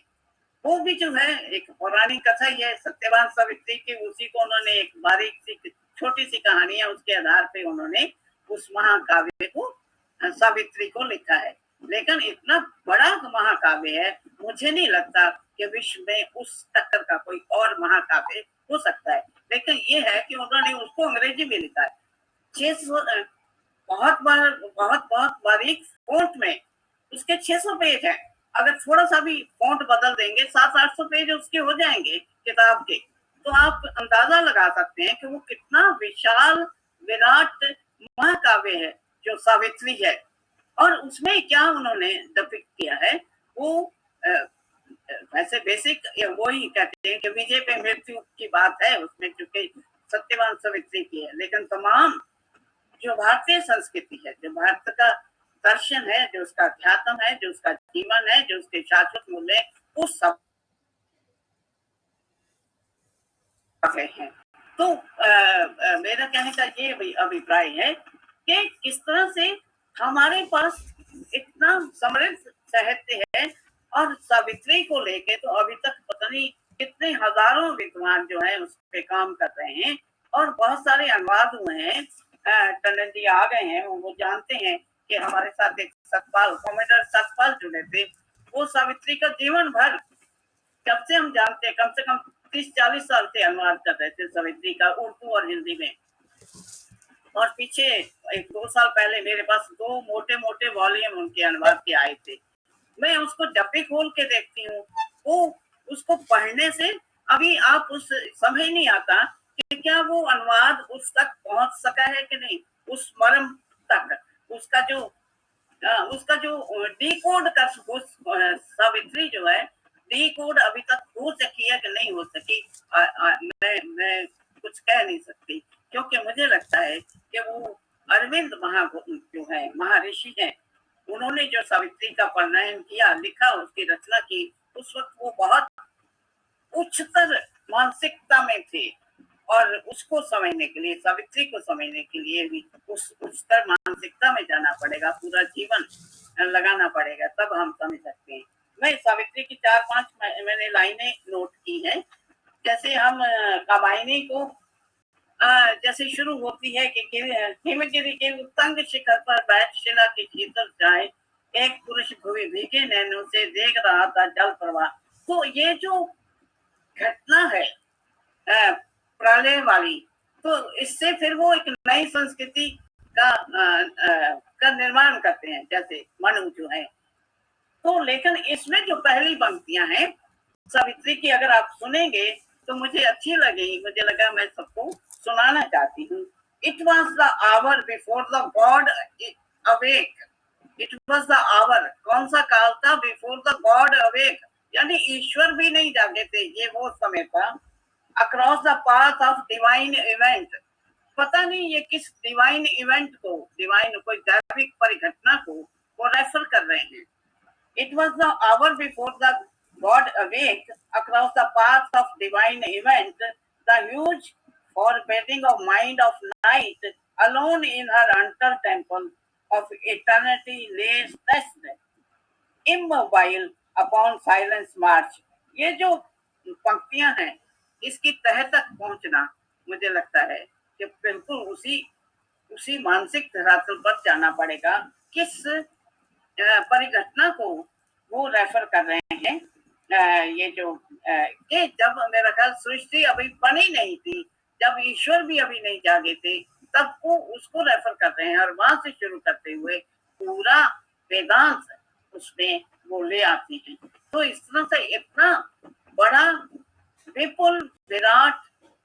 वो भी जो है एक पौराणिक कथा ही है, सत्यवान सावित्री की, उसी को उन्होंने एक बारीक सी छोटी सी कहानी है, उसके आधार पे उन्होंने उस महाकाव्य को, सावित्री को लिखा है। लेकिन इतना बड़ा महाकाव्य है, मुझे नहीं लगता कि विश्व में उस टक्कर का कोई और महाकाव्य हो सकता है। लेकिन ये है कि उन्होंने उसको अंग्रेजी में लिखा है, 600 बहुत बारीक फोंट में, उसके 600 पेज है। अगर थोड़ा सा भी फोंट बदल देंगे 700-800 पेज उसके हो जाएंगे किताब के, तो आप अंदाजा लगा सकते हैं कि वो कितना विशाल विराट महाकाव्य है जो सावित्री है। और उसमें क्या उन्होंने डिपिक्ट किया है, वो वैसे बेसिक वही कहते हैं कि विजय पे मृत्यु की बात है उसमें, चूंकि सत्यवान सावित्री की है, लेकिन तमाम जो भारतीय संस्कृति है, जो भारत का दर्शन है, जो उसका अध्यात्म है, जो उसका जीवन है, जो उसके शाश्वत मूल्य, उस सब गए हैं। तो मेरा कहने का ये अभिप्राय है कि किस तरह से हमारे पास इतना समृद्ध साहित्य है और सावित्री को लेके तो अभी तक पता नहीं कितने हजारों विद्वान जो है उस पे काम कर रहे हैं और बहुत सारे अनुवाद हुए हैं। टंडन जी आ गए हैं, वो जानते हैं कि हमारे साथ एक सतपाल कॉमेडर सतपाल जुड़े थे। वो सावित्री का जीवन भर जब से हम जानते हैं कम से कम 30-40 साल से अनुवाद कर रहे थे सावित्री का उर्दू और हिंदी में। और पीछे 1-2 साल पहले मेरे पास 2 मोटे मोटे वॉल्यूम उनके अनुवाद के आए थे। मैं उसको जब भी खोल के देखती हूँ वो उसको पढ़ने से अभी आप उस समझ नहीं आता कि क्या वो अनुवाद उस तक पहुंच सका है कि नहीं, उस मर्म तक, उसका जो डिकोड कर सावित्री जो है डिकोड अभी तक हो सकी है कि नहीं हो सकी, मैं कुछ कह नहीं सकती, क्योंकि मुझे लगता है कि वो अरविंद जो है महर्षि हैं, उन्होंने जो सावित्री का परिणयन किया, लिखा, उसकी रचना की, उस वक्त वो बहुत उच्चतर मानसिकता में थे और उसको समझने के लिए, सावित्री को समझने के लिए भी उस उच्चतर मानसिकता में जाना पड़ेगा, पूरा जीवन लगाना पड़ेगा, तब हम समझ सकते हैं। मैं सावित्री की 4-5 मैंने लाइनें नोट की हैं। जैसे हम कामायनी को जैसे शुरू होती है कि हिमगिरी के उत्तंग शिखर पर बैठ शिला की भीतर जाए, एक पुरुष भूमि भीगे नैनों से देख रहा था जल प्रवाह। तो ये जो घटना है प्रलय वाली, तो इससे फिर वो एक नई संस्कृति का निर्माण करते हैं, जैसे मनु जो है। तो लेकिन इसमें जो पहली पंक्तियां हैं सावित्री की, अगर आप सुनेंगे तो मुझे अच्छी लगेगी, मुझे लगा मैं सबको सुनाना चाहती हूँ। It was the hour before the god awake. It was the hour, कौन सा काल था? बिफोर द गॉड अवेक, यानी ईश्वर भी नहीं जागे थे, ये वो समय था। Across the path of divine event, पता नहीं ये किस डिवाइन इवेंट को, डिवाइन कोई दैविक परिघटना को वो रेफर कर रहे हैं। It was the hour before the God awake across the path of divine event, the huge forbidding of mind of night, alone in her untold temple of eternity lay stressed, immobile upon silence march. ये जो पंक्तियां हैं, इसकी तह तक पहुंचना मुझे लगता है कि बिल्कुल उसी मानसिक धरातल पर जाना पड़ेगा। किस परिघटना को वो रेफर कर रहे हैं, ये जो कि जब मेरा ख्याल सृष्टि अभी बनी नहीं थी, जब ईश्वर भी अभी नहीं जागे थे, तब को उसको रेफर कर रहे हैं और वहां से शुरू करते हुए पूरा वेदांत उसमें वो ले आती हैं। तो इस तरह से इतना बड़ा विपुल विराट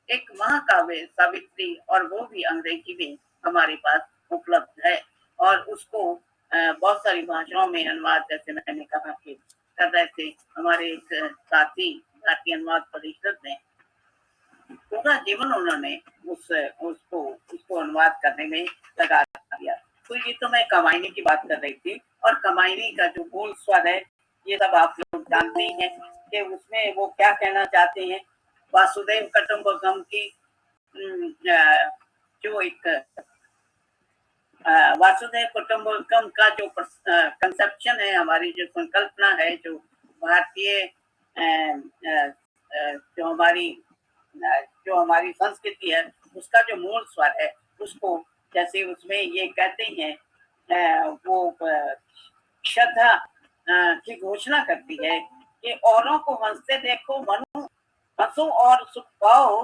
एक महाकाव्य सावित्री, और वो भी अंग्रेजी में हमारे पास उपलब्ध है और उसको बहुत सारी भाषाओं में अनुवाद, जैसे मैंने कहा कि कर रहे थे हमारे एक साथी भारतीय अनुवाद परिषद ने, पूरा जीवन उन्होंने उसको अनुवाद करने में लगा दिया। तो ये तो मैं कमायनी की बात कर रही थी, और कमायनी का जो मूल स्वर है ये सब आप लोग जानते ही हैं कि उसमें वो क्या कहना चाहते हैं। वासुदेव कुटुंबकम की जो एक वासुदेव कुटुंबकम का जो कंसेप्शन है, हमारी जो संकल्पना है, जो भारतीय जो हमारी संस्कृति है, उसका जो मूल स्वर है, उसको जैसे उसमें ये कहते हैं वो श्रद्धा की घोषणा करती है कि औरों को हंसते देखो मनु, हंसो और सुख पाओ,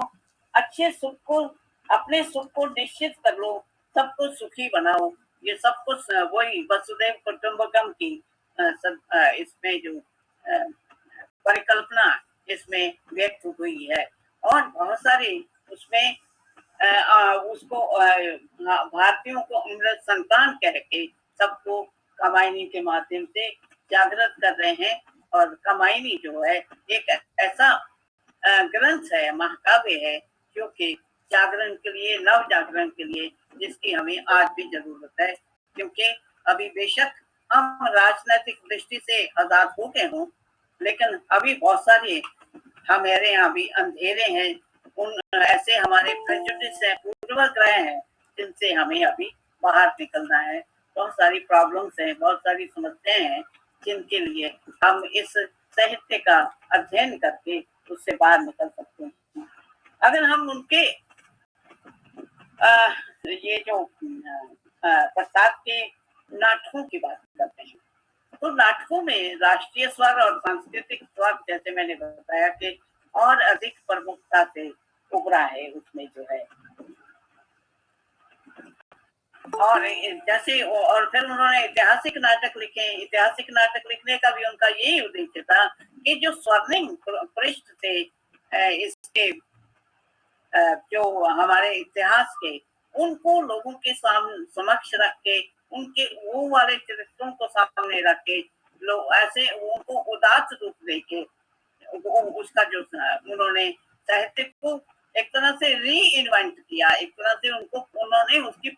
अच्छे सुख को, अपने सुख को निश्चित कर लो, सबको सुखी बनाओ। ये सब कुछ वही वसुदेव कुटुंबकम की इसमें जो परिकल्पना इसमें व्यक्त हुई है, और बहुत सारे उसमें उसको भारतीयों को अमृत संतान कह के सबको कमायनी के माध्यम से जागृत कर रहे हैं। और कमायनी जो है एक ऐसा ग्रंथ है, महाकाव्य है, जो कि जागरण के लिए, नव जागरण के लिए, जिसकी हमें आज भी जरूरत है। क्योंकि अभी बेशक हम राजनीतिक दृष्टि से आजाद हो गए हों, लेकिन अभी बहुत सारे हमारे यहाँ भी अंधेरे हैं उन ऐसे हमारे प्रेजुडिस है, पूर्वाग्रह हैं, जिनसे हमें अभी बाहर निकलना है। बहुत सारी प्रॉब्लम्स हैं, बहुत सारी समस्याएं हैं, जिनके लिए हम इस साहित्य का अध्ययन करके उससे बाहर निकल सकते हैं। अगर हम उनके ये जो प्रसाद के नाटकों की बात करते हैं, तो नाटकों में राष्ट्रीय स्वर और सांस्कृतिक स्वर, जैसे मैंने बताया कि और अधिक प्रमुखता से उभरा है उसमें जो है। और जैसे और फिर उन्होंने ऐतिहासिक नाटक लिखे। ऐतिहासिक नाटक लिखने का भी उनका यही उद्देश्य था कि जो स्वर्णिम पृष्ठ थे इसके जो हमारे इतिहास के, उनको लोगों के समक्ष रख के, उनके वो वाले चरित्रों को सामने रख के, लोग ऐसे उनको उदात्त रूप देके वो उसका जो उन्होंने साहित्य को एक तरह से री इन्वेंट किया, एक तरह से उनको उन्होंने उसकी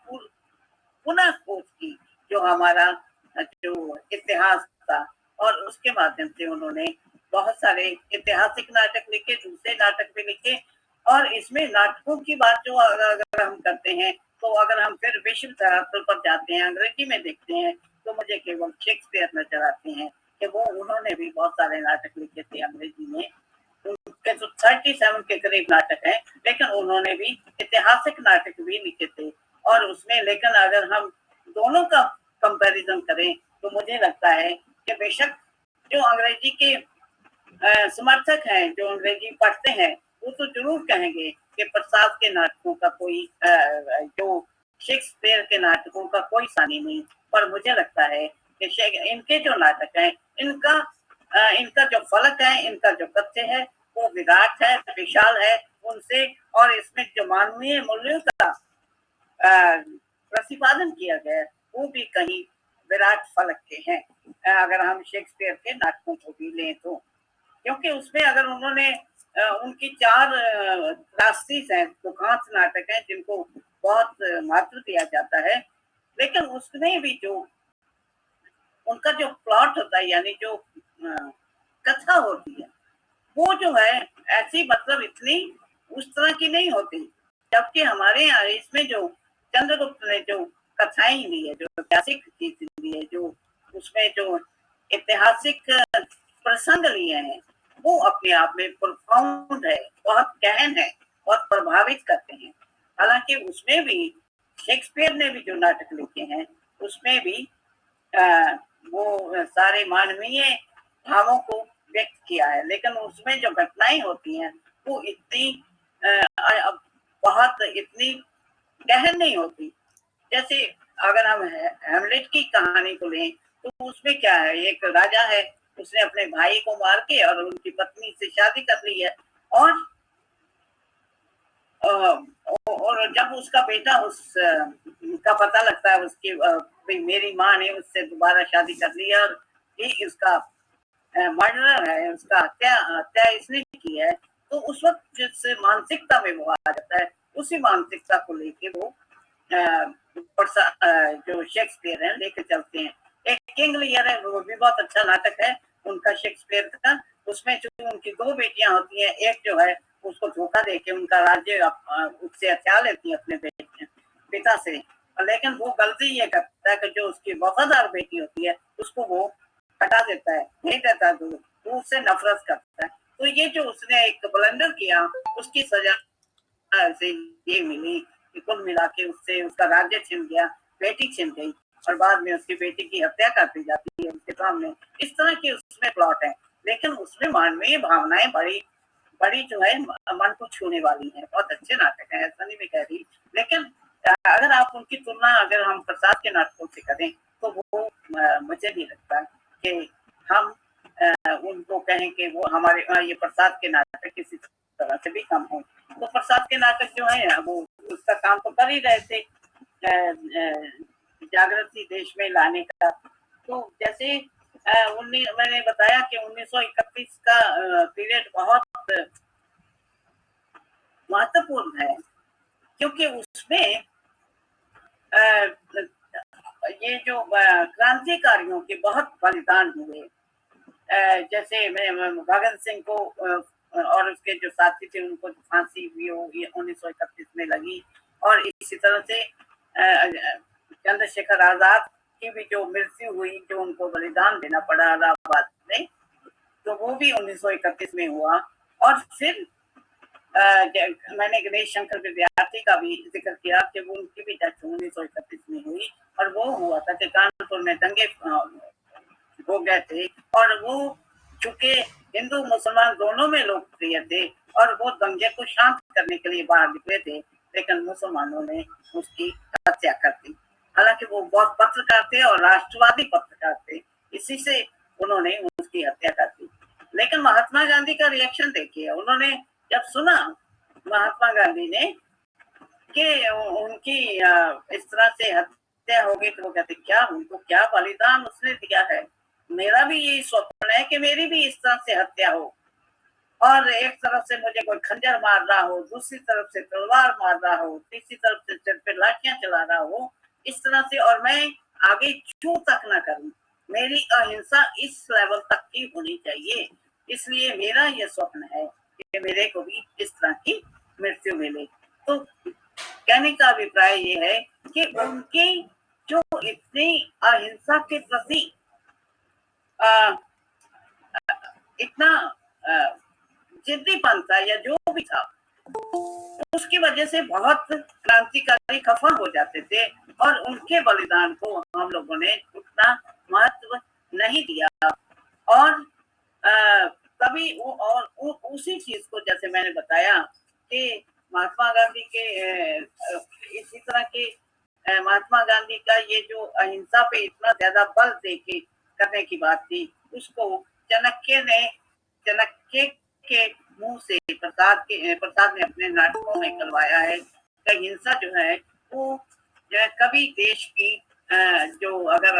पुनः खोज की, जो हमारा जो इतिहास था। और उसके माध्यम से उन्होंने बहुत सारे ऐतिहासिक नाटक लिखे, दूसरे नाटक भी लिखे। और इसमें नाटकों की बात जो अगर हम करते हैं, तो अगर हम फिर विश्व धरातल पर जाते हैं, अंग्रेजी में देखते हैं, तो मुझे केवल शेक्सपियर नजर आते हैं कि वो उन्होंने भी बहुत सारे नाटक लिखे थे अंग्रेजी में। उनके तो 37 के करीब नाटक हैं, लेकिन उन्होंने भी ऐतिहासिक नाटक भी लिखे थे। और उसमें लेकिन अगर हम दोनों का कंपैरिजन करें, तो मुझे लगता है कि बेशक जो अंग्रेजी के समर्थक हैं, जो अंग्रेजी पढ़ते हैं, वो तो जरूर कहेंगे कि प्रसाद के नाटकों का कोई जो शेक्सपियर के नाटकों का कोई सानी नहीं। पर मुझे लगता है कि इनके जो नाटक हैं, इनका जो फलक है, इनका जो तथ्य है, वो विराट है, विशाल है उनसे। और इसमें जो मानवीय मूल्यों का प्रतिपादन किया गया है, वो भी कहीं विराट फलक के हैं, अगर हम शेक्सपियर के नाटकों को भी लें तो। क्योंकि उसमें अगर उन्होंने उनकी 4 रास्टीज हैं, दुखांत नाटक हैं, जिनको बहुत महत्व दिया जाता है। लेकिन उसमें भी जो उनका जो प्लॉट होता है, यानी जो कथा होती है, वो जो है ऐसी मतलब इतनी उस तरह की नहीं होती। जबकि हमारे यहाँ इसमें जो चंद्रगुप्त ने जो कथाएं ली है, जो ऐतिहासिक चीज ली है, जो उसमें जो ऐतिहासिक प्रसंग लिए हैं, वो अपने आप में प्रोफाउंड है, बहुत गहन है, बहुत प्रभावित करते हैं। हालांकि उसमें भी शेक्सपियर ने भी जो नाटक लिखे हैं, उसमें भी वो सारे मानवीय भावों को व्यक्त किया है, लेकिन उसमें जो घटनाएं होती हैं, वो इतनी बहुत इतनी गहन नहीं होती। जैसे अगर हम हैमलेट की कहानी को लें, तो उसमें क्या है, एक राजा है, उसने अपने भाई को मार के और उनकी पत्नी से शादी कर ली है। और जब उसका बेटा उस का पता लगता है, उसकी मेरी माँ ने उससे दोबारा शादी कर ली है और ये उसका मर्डर है, उसका हत्या इसने की है, तो उस वक्त जिस मानसिकता में वो आ जाता है, उसी मानसिकता को लेके वो जो शेक्सपियर है लेके चलते हैं। एक किंग लियर है, वो भी बहुत अच्छा नाटक है उनका, शेक्सपियर का। उसमें जो उनकी 2 बेटियां होती हैं, एक जो है उसको धोखा देके उनका राज्य उससे हथिया लेती है अपने पिता से। लेकिन वो गलती ये करता है कि जो उसकी वफादार बेटी होती है, उसको वो हटा देता है, नहीं देता, तो उससे नफरत करता है। तो ये जो उसने एक ब्लंडर किया, उसकी सजा से ये मिली कि कुल मिला के उससे उसका राज्य छिन गया, बेटी छिन गई, और बाद में उसकी बेटी की हत्या कर दी जाती है उसके सामने। इस तरह की उसमें प्लॉट है, लेकिन उसमें मानवीय भावनाएं बड़ी बड़ी जो है मन को छूने वाली है। बहुत अच्छे नाटक है, ऐसा नहीं मैं कह रही। लेकिन अगर आप उनकी तुलना अगर हम प्रसाद के नाटकों से करें, तो वो मुझे नहीं लगता कि हम उनको कहें कि वो हमारे ये प्रसाद के नाटक किसी तरह से भी कम हो। तो प्रसाद के नाटक जो है वो उसका काम तो कर ही रहे थे जागृति देश में लाने का। तो जैसे मैंने बताया कि 1931 का पीरियड बहुत महत्वपूर्ण है, क्योंकि उसमें ये जो क्रांतिकारियों के बहुत बलिदान हुए। जैसे भगत सिंह को और उसके जो साथी थे उनको फांसी भी 1931 में लगी। और इसी तरह से चंद्रशेखर आजाद की भी जो मृत्यु हुई, जो उनको बलिदान देना पड़ा इलाहाबाद में, तो वो भी 1931 में हुआ। और फिर मैंने गणेश शंकर विद्यार्थी का भी जिक्र किया कि वो उनकी भी डेथ 1931 में हुई। और वो हुआ था कि कानपुर में दंगे हो गए थे, और वो चूंकि हिंदू मुसलमान दोनों में लोकप्रिय थे, और वो दंगे को शांत करने के लिए बाहर निकले थे, लेकिन मुसलमानों ने उसकी हत्या कर दी। हालांकि वो बहुत पत्रकार थे और राष्ट्रवादी पत्रकार थे, इसी से उन्होंने उसकी हत्या कर दी। लेकिन महात्मा गांधी का रिएक्शन देखिए, उन्होंने जब सुना महात्मा गांधी ने कि उनकी इस तरह से हत्या हो गई, तो वो कहते क्या, उनको क्या बलिदान उसने दिया है। मेरा भी यही स्वप्न है कि मेरी भी इस तरह से हत्या हो, और एक तरफ से मुझे कोई खंजर मार रहा हो, दूसरी तरफ से तलवार मार रहा हो, तीसरी तरफ से सिर पे लाठियां चला रहा हो, इस तरह से, और मैं आगे छू तक ना करूं। मेरी अहिंसा इस लेवल तक की होनी चाहिए। इसलिए मेरा यह स्वप्न है कि मेरे को भी इस तरह की मृत्यु मिले। तो कहने का अभिप्राय ये है कि उनकी जो इतनी अहिंसा के प्रति इतना जिद्दीपन था, या जो भी था, उसकी वजह से बहुत क्रांतिकारी खफा हो जाते थे, और उनके बलिदान को हम लोगों ने उतना महत्व नहीं दिया। और तभी उसी चीज को, जैसे मैंने बताया कि महात्मा गांधी के इसी तरह के महात्मा गांधी का ये जो अहिंसा पे इतना ज्यादा बल दे के करने की बात थी, उसको चाणक्य के मुंह से प्रसाद ने अपने नाटकों में करवाया है कि हिंसा जो है वो कभी देश की जो अगर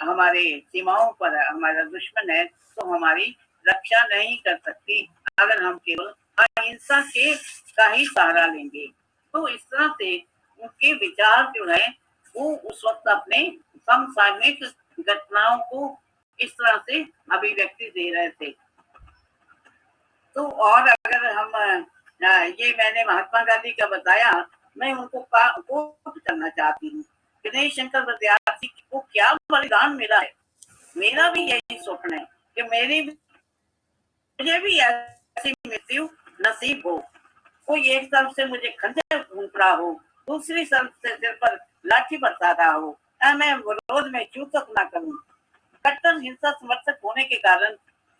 हमारे सीमाओं पर हमारा दुश्मन है, तो हमारी रक्षा नहीं कर सकती अगर हम केवल अहिंसा के का ही सहारा लेंगे। तो इस तरह से उनके विचार जो है वो उस वक्त अपने समसामयिक घटनाओं को इस तरह से अभिव्यक्ति दे रहे थे। तो और अगर हम ये मैंने महात्मा गांधी का बताया, मैं उनको कोट करना चाहती हूँ। गणेश शंकर विद्यार्थी को क्या बलिदान मिला है। मेरा भी यही स्वप्न है कि मुझे भी ऐसी मृत्यु नसीब हो। कोई एक तरफ से मुझे खंजर घूम रहा हो, दूसरी तरफ से सिर पर लाठी बरसा रहा हो, मैं विरोध में चूक ना करूं। कट्टर हिंसा समर्थक होने के कारण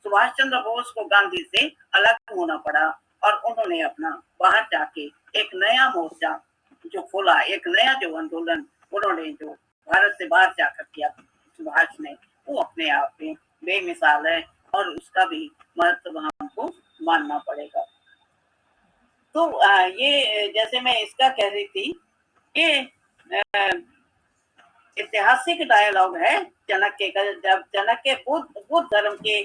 सुभाष चंद्र बोस को गांधी से अलग होना पड़ा, और उन्होंने अपना बाहर जाके एक नया मोर्चा जो खोला, एक नया जो आंदोलन उन्होंने जो भारत से बाहर जाकर किया सुभाष ने, वो अपने आप में बेमिसाल है, और उसका भी महत्व हमको मानना पड़ेगा। तो ये जैसे मैं इसका कह रही थी कि ऐतिहासिक डायलॉग है चाणक्य का। जब चाणक्य बुद्ध धर्म के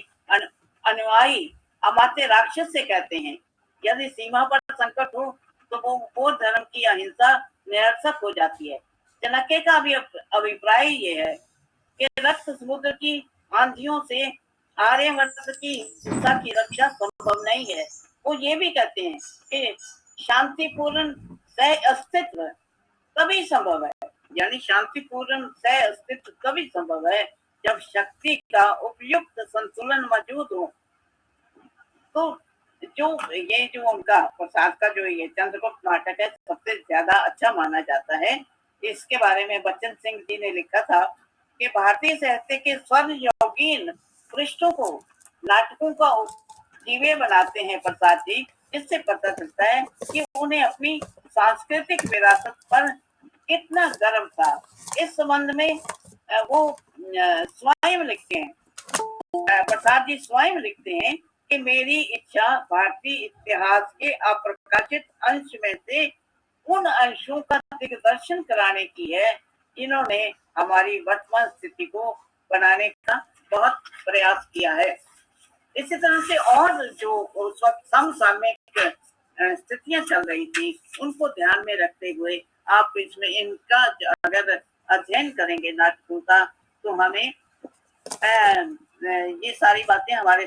अनुयायी अमात्य राक्षस से कहते हैं, यदि सीमा पर संकट हो तो वो बौद्ध धर्म की अहिंसा निरर्थक हो जाती है। चाणक्य का भी अभिप्राय ये है कि रक्त समुद्र की आंधियों से आर्यवर्त की हिंसा की रक्षा संभव नहीं है। वो ये भी कहते हैं कि शांतिपूर्ण सह अस्तित्व तभी संभव है, यानी शांतिपूर्ण सह अस्तित्व तभी संभव है जब शक्ति का उपयुक्त संतुलन मौजूद हो। तो जो उनका प्रसाद का जो ये चंद्रगुप्त नाटक है, सबसे ज्यादा अच्छा माना जाता है। इसके बारे में बच्चन सिंह जी ने लिखा था कि भारतीय साहित्य के स्वर्ण योगीन पृष्ठों को नाटकों का जीवे बनाते हैं प्रसाद जी। इससे पता चलता है कि उन्हें अपनी सांस्कृतिक विरासत पर कितना गर्व था। इस संबंध में वो स्वयं लिखते हैं, प्रसाद जी स्वयं लिखते हैं कि मेरी इच्छा भारतीय इतिहास के अप्रकाशित अंश में से उन अंशों का दिग्दर्शन कराने की है जिन्होंने हमारी वर्तमान स्थिति को बनाने का बहुत प्रयास किया है। इसी तरह से और जो उस वक्त समसामयिक स्थितियां चल रही थी, उनको ध्यान में रखते हुए आप इसमें इनका अगर अध्ययन करेंगे नाटकों का, तो हमें ये सारी बातें हमारे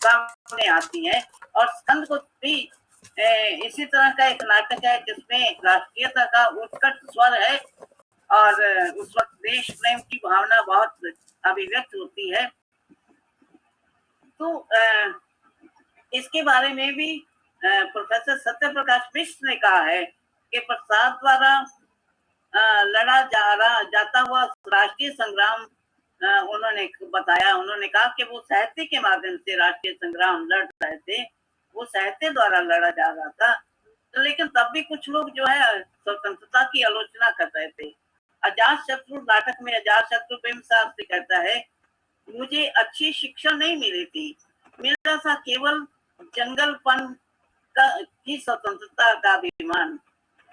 सामने आती हैं। और स्कंदगुप्त भी इसी तरह का एक नाटक है जिसमें राष्ट्रीयता का उत्कट स्वर है और उस वक्त देश प्रेम की भावना बहुत अभिव्यक्त होती है। तो इसके बारे में भी प्रोफेसर सत्य प्रकाश मिश्र ने कहा है कि प्रसाद द्वारा लड़ा जाता हुआ राष्ट्रीय संग्राम उन्होंने बताया। उन्होंने कहा कि वो साहित्य के माध्यम से राष्ट्रीय संग्राम लड़ रहे थे, वो साहित्य द्वारा लड़ा जा रहा था। तो लेकिन तब भी कुछ लोग जो है स्वतंत्रता की आलोचना कर रहे थे। अजातशत्रु नाटक में अजातशत्रु बिंबिसार से कहता है, मुझे अच्छी शिक्षा नहीं मिली थी, मेरा था केवल जंगलपन की स्वतंत्रता का अभिमान,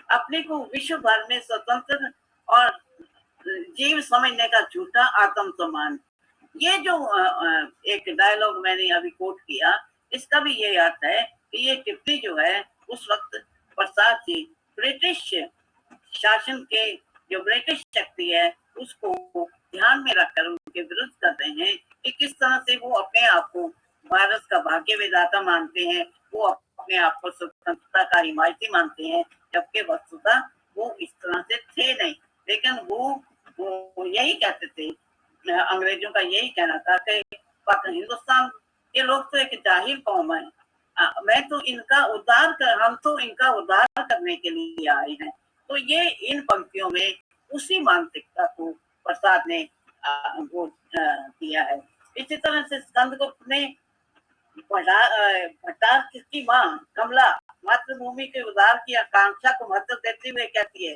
अपने को विश्व भर में स्वतंत्र और जीव समझने का झूठा आत्म सम्मान। ये जो एक डायलॉग मैंने अभी कोट किया, इसका भी ये अर्थ है कि ये टिप्पणी जो है उस वक्त प्रसाद जी ब्रिटिश शासन के जो ब्रिटिश शक्ति है उसको ध्यान में रखकर उनके विरुद्ध कर रहे हैं कि किस तरह से वो अपने आप को भारत का भाग्य विधाता मानते हैं, वो अपने आप को स्वतंत्रता का हिमायती मानते हैं, जबकि वस्तुतः वो इस तरह से थे नहीं। लेकिन वो यही कहते थे, अंग्रेजों का यही कहना था कि हिंदुस्तान के लोग तो एक जाहिल कौम है, मैं तो इनका हम तो इनका उद्धार करने के लिए आए हैं। तो ये इन पंक्तियों में उसी मानसिकता को प्रसाद ने वो किया है। इसी तरह से स्कंदगुप्त ने भट्टार की माँ कमला मातृभूमि के उद्धार की आकांक्षा को महत्व देते हुए कहती है,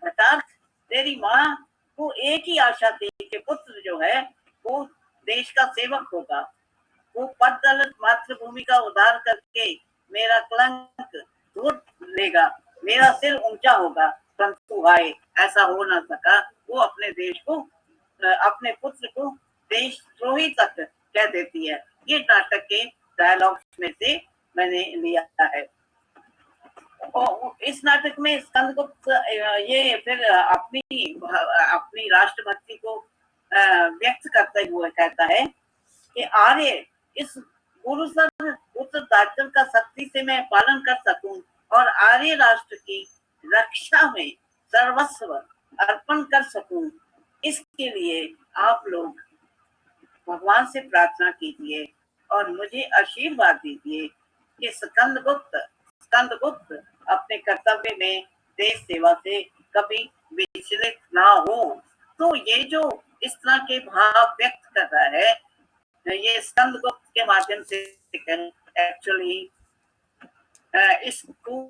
भट्टार तेरी माँ को एक ही आशा थी कि पुत्र जो है वो देश का सेवक होगा, वो पद मातृभूमि का उद्धार करके मेरा कलंक दूर लेगा, मेरा सिर ऊंचा होगा, परंतु आए ऐसा हो ना सका। वो अपने देश को अपने पुत्र को देशद्रोही तक कह देती है। ये नाटक के डायलॉग्स में से मैंने लिया है। और इस नाटक में स्कंदगुप्त ये फिर अपनी राष्ट्रभक्ति को व्यक्त करते हुए कहता है कि आर्य इस गुरुसर उत्तरदायित्व का सख्ती से मैं पालन कर सकूं और आर्य राष्ट्र की रक्षा में सर्वस्व अर्पण कर सकूं, इसके लिए आप लोग भगवान से प्रार्थना कीजिए और मुझे आशीर्वाद दीजिए कि स्कंदगुप्त अपने कर्तव्य में देश सेवा से कभी विचलित ना हो। तो ये जो इस तरह के भाव व्यक्त कर रहा है, ये स्कंदगुप्त के माध्यम से एक्चुअली इसको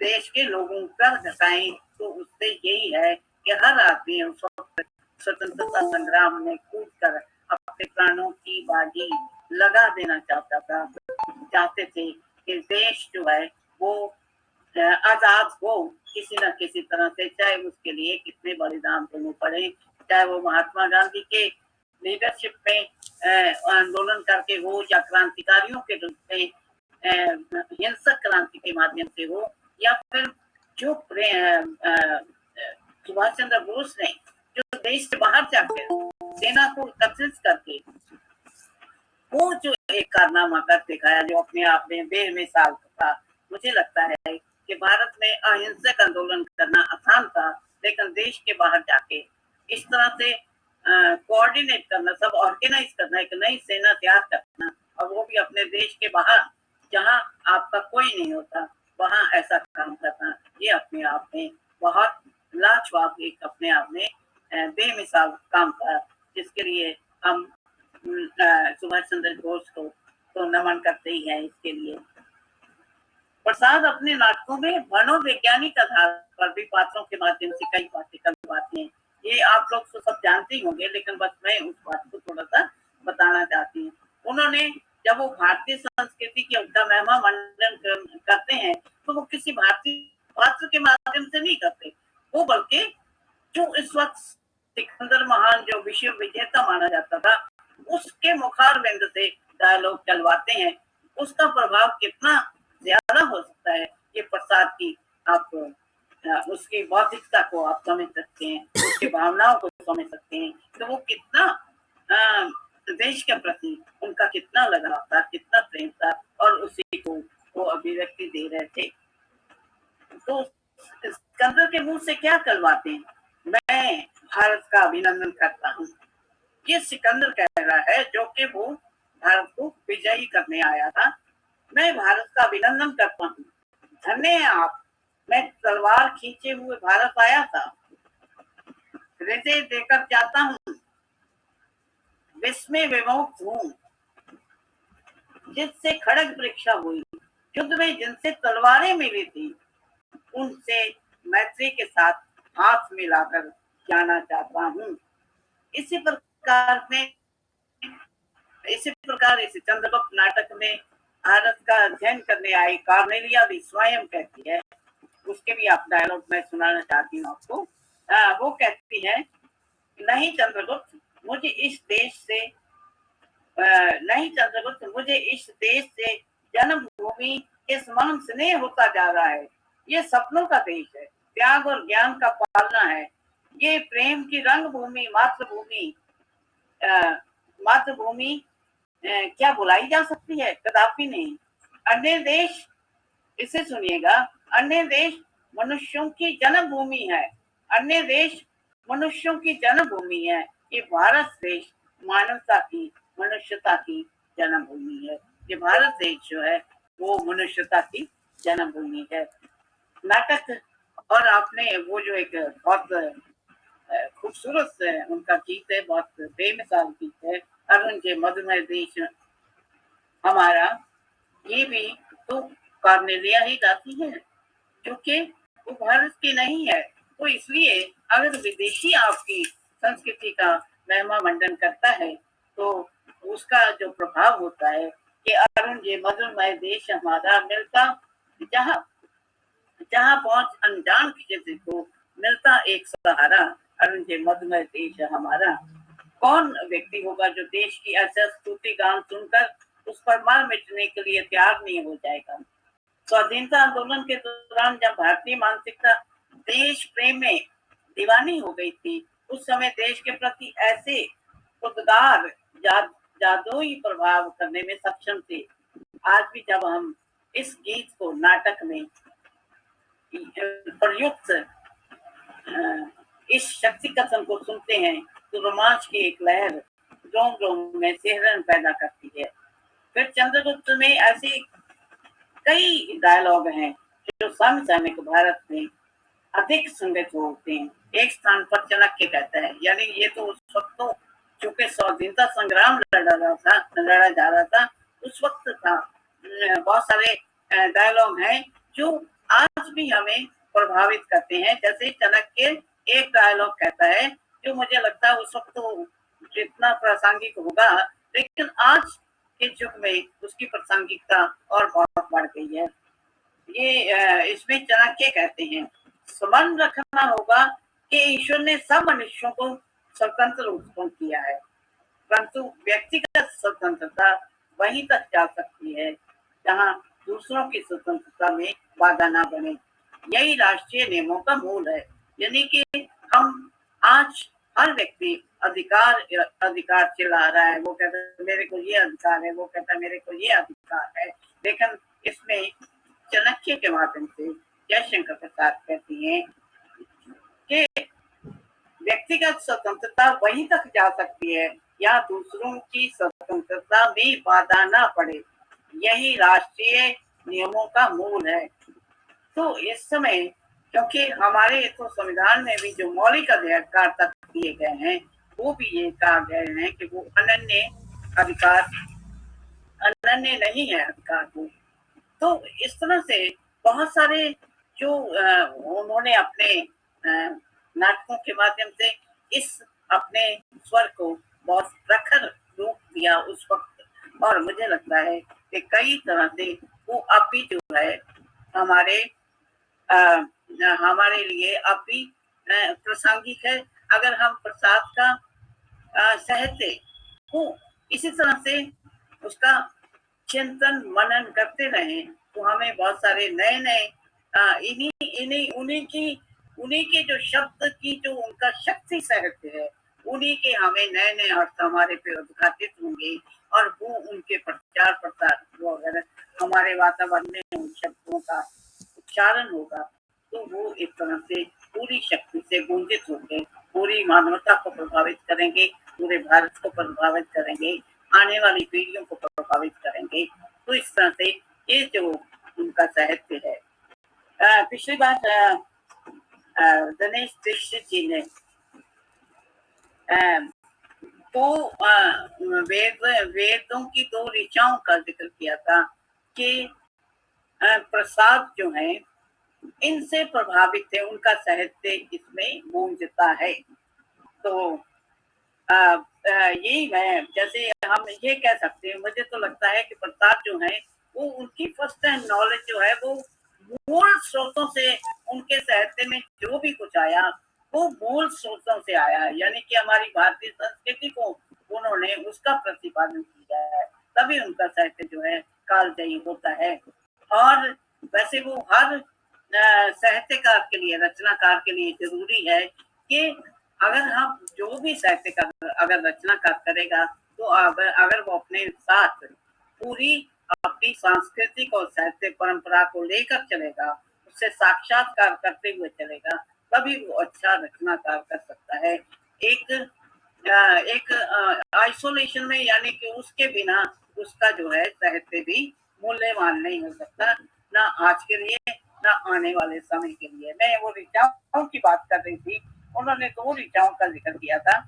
देश के लोगों पर घटाएं तो उससे यही है कि हर आदमी उस वक्त स्वतंत्रता संग्राम में कूद कर अपने प्राणों की बाजी लगा देना चाहते थे कि देश जो है वो आजाद हो किसी न किसी तरह से, चाहे उसके लिए कितने बलिदान देने पड़े, चाहे वो महात्मा गांधी के लीडरशिप में आंदोलन करके हो या क्रांतिकारियों के रूप में हिंसक क्रांति के माध्यम से हो, या फिर जो सुभाष चंद्र बोस ने जो देश से बाहर जाकर सेना को एकत्रित करके वो जो एक कारनामा कर दिखाया जो अपने आप में बेमिसाल था। मुझे लगता है कि भारत में अहिंसक आंदोलन करना आसान था, लेकिन देश के बाहर जाके इस तरह से कोऑर्डिनेट करना, सब ऑर्गेनाइज करना, एक नई सेना तैयार करना, और वो भी अपने देश के बाहर जहां आपका कोई नहीं होता वहां ऐसा काम करना, ये अपने आप में बहुत लाजवाब एक अपने आप में बेमिसाल काम था, जिसके लिए हम सुभाष चंद्र बोस को तो नमन करते ही हैं। इसके लिए प्रसाद अपने नाटकों में मनोवैज्ञानिक आधार पर भी पात्रों के माध्यम से कई बातें करवाते हैं। ये आप लोग तो सब जानते ही होंगे, लेकिन बस मैं उस बात को थोड़ा सा बताना चाहती हूँ। उन्होंने जब वो भारतीय संस्कृति की उनका महिमा मंडन करते हैं तो वो किसी भारतीय पात्र के माध्यम से नहीं करते, वो बल्कि जो इस वक्त सिकंदर महान जो विश्व विजेता माना जाता था उसके मुखार बिंद से डायलॉग चलवाते हैं। उसका प्रभाव कितना ज्यादा हो सकता है ये प्रसाद की आप उसकी बौद्धिकता को आप समझ सकते हैं, उसकी भावनाओं को समझ सकते हैं, तो वो कितना देश के प्रति उनका कितना लगाव था, कितना प्रेम था, और उसी को वो अभिव्यक्ति दे रहे थे। तो सिकंदर के मुंह से क्या करवाते हैं? मैं भारत का अभिनंदन करता हूँ। ये सिकंदर कह रहा है, जो कि वो भारत को विजयी करने आया था। मैं भारत का अभिनंदन करता हूँ, धन्य है आप। मैं तलवार खींचे हुए भारत आया था, हृदय देकर जाता हूँ, विस्मय विमुक्त हूँ, जिससे खड़ग परीक्षा हुई, युद्ध में जिनसे तलवारें मिली थी, उनसे मैत्री के साथ हाथ मिलाकर जाना चाहता हूँ। इसी प्रकार इस चंद्रगुप्त नाटक में भारत का अध्ययन करने आई कार्नेलिया भी स्वयं कहती है, उसके भी आप डायलॉग मैं सुनाना चाहती हूँ आपको। वो कहती है, नहीं चंद्रगुप्त, मुझे इस देश से जन्मभूमि के समान स्नेह होता जा रहा है। ये सपनों का देश है, त्याग और ज्ञान का पालना है। ये प्रेम की रंगभूमि मातृभूमि क्या बुलाई जा सकती है? कदापि नहीं। अन्य देश, इसे सुनिएगा, अन्य देश मनुष्यों की जन्मभूमि है। अन्य देश मनुष्यों की जन्मभूमि है। ये भारत देश मानवता की, मनुष्यता की जन्मभूमि है। ये भारत देश जो है वो मनुष्यता की जन्मभूमि है। नाटक, और आपने वो जो एक बहुत खूबसूरत उनका गीत है, बहुत बेमिसाल गीत है, अरुण जे मधुमेह देश हमारा, ये भी तो कार्नेलिया ही गाती है, क्योंकि वो भारत की नहीं है। तो इसलिए अगर विदेशी आपकी संस्कृति का महिमा मंडन करता है, तो उसका जो प्रभाव होता है कि अरुण जे मधुमेह देश हमारा, मिलता जहाँ पहुंच अनजान किसी को मिलता एक सहारा, अरुण जे मधुमेह देश हमारा। कौन व्यक्ति होगा जो देश की ऐसा स्तुति गान सुनकर उस पर मर मिटने के लिए तैयार नहीं हो जाएगा? स्वाधीनता आंदोलन के दौरान जब भारतीय मानसिकता देश प्रेम में दीवानी हो गई थी, उस समय देश के प्रति ऐसे खुददार जादुई प्रभाव करने में सक्षम थे। आज भी जब हम इस गीत को नाटक में प्रयुक्त इस शक्ति कथन को सुनते हैं, तो रोमांच की एक लहर रोम रोम में सिहरन पैदा करती है। फिर चंद्रगुप्त में ऐसी कई डायलॉग हैं जो समसामयिक भारत में अधिक संगत होते हैं। एक स्थान पर चाणक्य कहता है, यानी ये तो उस वक्त तो चूंकि स्वाधीनता संग्राम लड़ा जा रहा था, उस वक्त था। बहुत सारे डायलॉग हैं जो आज भी हमें प्रभावित करते हैं। जैसे चाणक्य एक डायलॉग कहता है जो मुझे लगता है उस वक्त तो जितना प्रासंगिक होगा, लेकिन आज के युग में उसकी प्रासंगिकता और बहुत बढ़ गई है। ये इसमें चाणक्य कहते हैं, स्मरण रखना होगा कि ईश्वर ने सब मनुष्यों को स्वतंत्र उत्पन्न किया है, परंतु व्यक्तिगत स्वतंत्रता वहीं तक जा सकती है जहां दूसरों की स्वतंत्रता में बाधा ना बने। यही राष्ट्रीय नियमों का मूल है। यानी कि हम आज हर व्यक्ति अधिकार चिल्ला रहा है, वो कहता है मेरे को ये अधिकार है, वो कहता है मेरे को ये अधिकार है, लेकिन इसमें चाणक्य के माध्यम से जयशंकर प्रसाद कहती हैं कि व्यक्तिगत स्वतंत्रता वहीं तक जा सकती है या दूसरों की स्वतंत्रता में बाधा ना पड़े। यही राष्ट्रीय नियमों का मूल है। तो इस समय क्योंकि हमारे तो संविधान में भी जो मौलिक अधिकार तक दिए गए हैं, वो भी ये कहा गया है कि वो अनन्य नहीं है अधिकार को। तो इस तरह से बहुत सारे जो उन्होंने अपने नाटकों के माध्यम से इस अपने स्वर को बहुत प्रखर रूप दिया उस वक्त, और मुझे लगता है कि कई तरह से वो अब भी जो है हमारे लिए अब भी प्रासंगिक है। अगर हम प्रसाद का साहित्य को इसी तरह से उसका चिंतन मनन करते रहे, तो हमें बहुत सारे नए उन्हीं के जो शब्द की जो उनका शक्ति साहित्य है, उन्हीं के हमें नए नए अर्थ हमारे पे उद्घाटित होंगे और वो उनके प्रचार प्रसार वो अगर हमारे वातावरण में उन शब्दों का उच्चारण होगा तो वो एक तरह से पूरी शक्ति से गुंजित होंगे, पूरी मानवता को प्रभावित करेंगे, पूरे भारत को प्रभावित करेंगे, आने वाली पीढ़ियों को प्रभावित करेंगे। तो इस तरह से ये जो उनका साहित्य है। पिछली बार दिनेश दीक्षित जी ने तो वेदों की दो ऋचाओं का जिक्र किया था कि प्रसाद जो है इनसे प्रभावित है, उनका साहित्य इसमें गूंजता है। तो यही मैं जैसे हम ये कह सकते हैं, मुझे तो लगता है कि प्रसाद जो है वो उनकी फर्स्ट हैंड नॉलेज जो है वो मूल स्रोतों से, उनके साहित्य में जो भी कुछ आया वो मूल स्रोतों से आया है, यानी कि हमारी भारतीय संस्कृति को उन्होंने उसका प्रतिपादन किया है, तभी उनका साहित्य जो है कालजयी होता है। और वैसे वो हर साहित्यकार के लिए, रचनाकार के लिए जरूरी है कि अगर हम जो भी साहित्यकार अगर रचनाकार करेगा तो अगर वो अपने साथ पूरी अपनी सांस्कृतिक और साहित्य परंपरा को लेकर चलेगा, उससे साक्षात्कार करते हुए चलेगा, तभी वो अच्छा रचनाकार कर सकता है। एक आइसोलेशन में, यानी कि उसके बिना उसका जो है साहित्य भी मूल्यवान नहीं हो सकता, ना आज के लिए ना आने वाले समय के लिए। मैं वो ऋचाओं की बात कर रही थी, उन्होंने दो ऋचाओं का जिक्र किया था,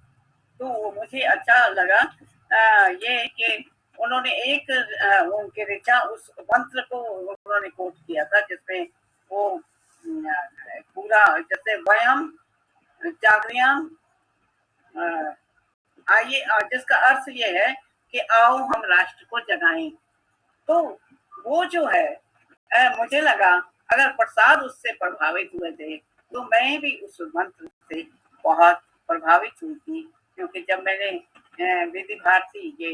तो मुझे अच्छा लगा ये कि उन्होंने एक उनके ऋचा उस मंत्र को उन्होंने कोट किया था जिसमें वो पूरा जैसे वयम जागृयाम आइए, जिसका अर्थ ये है कि आओ हम राष्ट्र को जगाएं। तो वो जो है मुझे लगा अगर प्रसाद उससे प्रभावित हुए थे तो मैं भी उस मंत्र से बहुत प्रभावित हुई थी, क्योंकि जब मैंने विधि भारती ये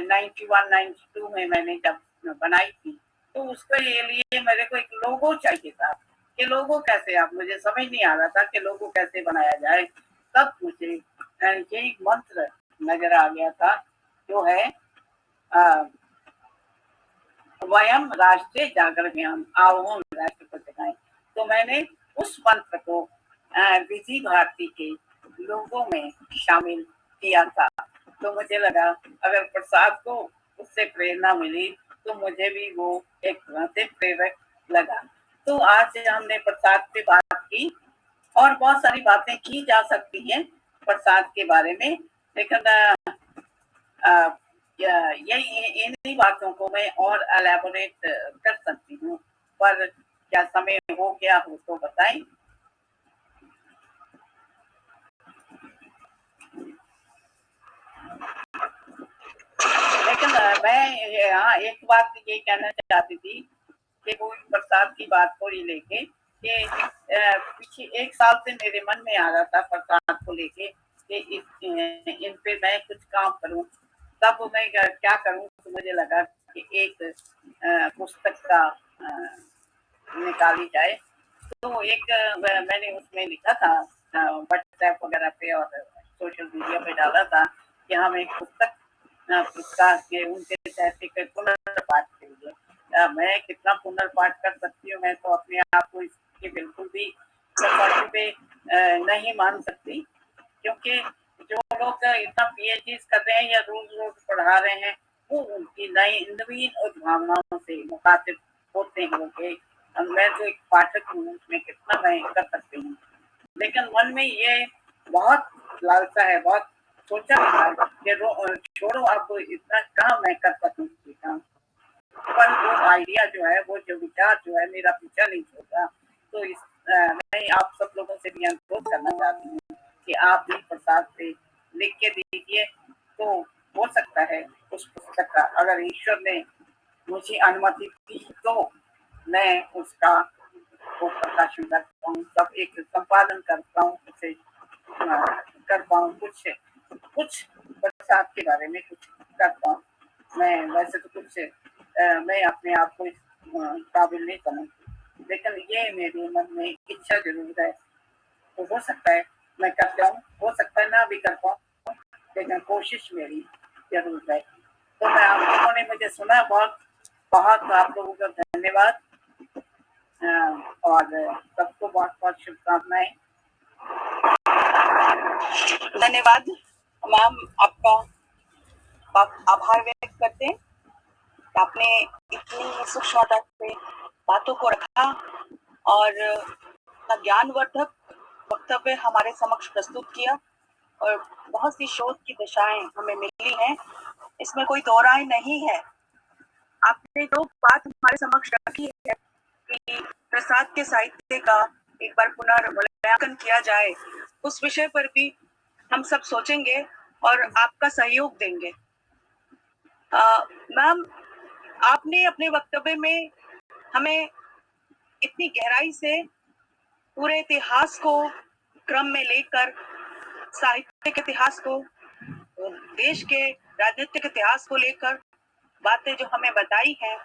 91-92 में मैंने जब बनाई थी तो उसके लिए मेरे को एक लोगो चाहिए था कि लोगो कैसे, आप मुझे समझ नहीं आ रहा था कि लोगो कैसे बनाया जाए। तब मुझे यही मंत्र नजर आ गया था जो है वयम राष्ट्रीय जागरण आओ हम राष्ट्र को जगाएं। तो मैंने उस मंत्र को विधि भारती के लोगों में शामिल किया था। तो मुझे लगा अगर प्रसाद को उससे प्रेरणा मिली तो मुझे भी वो एक तरह से प्रेरक लगा। तो आज हमने प्रसाद पे बात की और बहुत सारी बातें की जा सकती हैं प्रसाद के बारे में, लेकिन यही इन्हीं बातों को मैं और एलैबोरेट कर सकती हूँ, पर क्या समय हो गया हो तो बताएं। लेकिन मैं यहाँ एक बात ये कहना चाहती थी कि वो प्रसाद की बात को ही लेके कि पिछले एक साल से मेरे मन में आ रहा था प्रसाद को लेके कि इन पे मैं कुछ काम करूं। तब मैं क्या करूं, तो मुझे लगा कि एक पुस्तक का निकाली जाए। तो एक मैंने उसमें लिखा था व्हाट्सएप वगैरह पे और सोशल मीडिया पे डाला था कि हम एक पुस्तक पुरस्कार के उनके साहित्य के पुनर्पाठ के लिए। मैं कितना पुनर्पाठ कर सकती हूँ, मैं तो अपने आप को इसके बिल्कुल भी पे नहीं मान सकती, क्योंकि जो लोग इतना पीएचडी कर रहे हैं या रोज रोज पढ़ा रहे हैं वो उनकी नई नवीन उद्भावनाओं से मुखातिब होते होंगे। मैं तो एक पाठक हूँ, उसमें कितना मैं कर सकती हूँ, लेकिन मन में ये बहुत लालसा है, बहुत सोचा है कि छोड़ो अब इतना कहाँ मैं कर सकूँ काम, पर वो आइडिया जो है, वो जो विचार जो है मेरा पीछा नहीं छोड़ा। तो मैं आप सब लोगों से भी अनुरोध करना चाहती हूँ कि आप भी प्रसाद से लिख के दीजिए, तो हो सकता है उस पुस्तक का अगर ईश्वर ने मुझे अनुमति दी तो मैं उसका वो प्रकाशन कर पाऊँ, सब एक संपादन कर पाऊँ, उसे कर पाऊँ, कुछ प्रसाद के बारे में कुछ कर पाऊँ। मैं वैसे तो कुछ मैं अपने आप को इस काबिल नहीं समझती, लेकिन ये मेरे मन में इच्छा जरूर है। तो हो सकता है मैं करता हूँ, हो सकता है ना भी कर पाऊँ, लेकिन कोशिश मेरी जरूर है। तो मैं आप लोगों ने मुझे सुना, बहुत बहुत आप लोगों का धन्यवाद और सबको बहुत बहुत शुभकामनाएं। धन्यवाद मैम, आपका आभार व्यक्त करते हैं। आपने इतनी सूक्ष्मता से बातों को रखा और ज्ञानवर्धक वक्तव्य हमारे समक्ष प्रस्तुत किया और बहुत सी शोध की दिशाएं हमें मिली हैं, इसमें कोई दो राय नहीं है। आपने जो बात हमारे समक्ष रखी है कि प्रसाद के साहित्य का एक बार पुनर्मूल्यांकन किया जाए, उस विषय पर भी हम सब सोचेंगे और आपका सहयोग देंगे। मैम, आपने अपने वक्तव्य में हमें इतनी गहराई से पूरे इतिहास को क्रम में लेकर, साहित्य के इतिहास को, देश के राजनीतिक इतिहास को लेकर बातें जो हमें बताई हैं,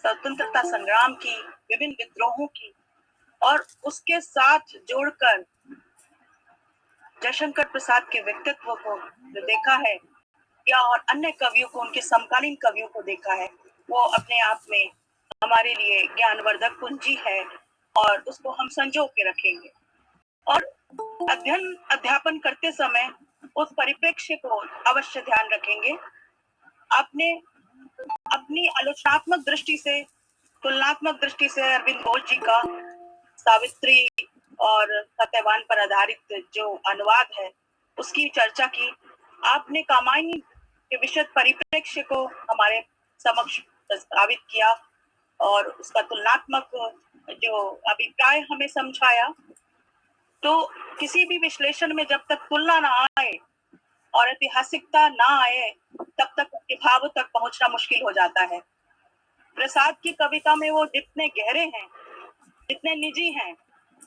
स्वतंत्रता संग्राम की, विभिन्न विद्रोहों की, और उसके साथ जोड़कर जयशंकर प्रसाद के व्यक्तित्व को जो देखा है, या और अन्य कवियों को, उनके समकालीन कवियों को देखा है, वो अपने आप में हमारे लिए ज्ञानवर्धक पूंजी है और उसको हम संजो के रखेंगे। और अध्ययन अध्यापन करते समय उस परिप्रेक्ष्य को अवश्य ध्यान रखेंगे। आपने अपनी आलोचनात्मक दृष्टि से, तुलनात्मक दृष्टि से अरविंद घोष जी का सावित्री और सत्यवान पर आधारित जो अनुवाद है उसकी चर्चा की। आपने कामायनी के विशद परिप्रेक्ष्य को हमारे समक्ष प्रस्तावित किया और उसका तुलनात्मक जो अभिप्राय हमें समझाया। तो किसी भी विश्लेषण में जब तक तुलना ना आए और ऐतिहासिकता ना आए, तब तक उसके भाव तक पहुंचना मुश्किल हो जाता है। प्रसाद की कविता में वो जितने गहरे हैं, जितने निजी हैं,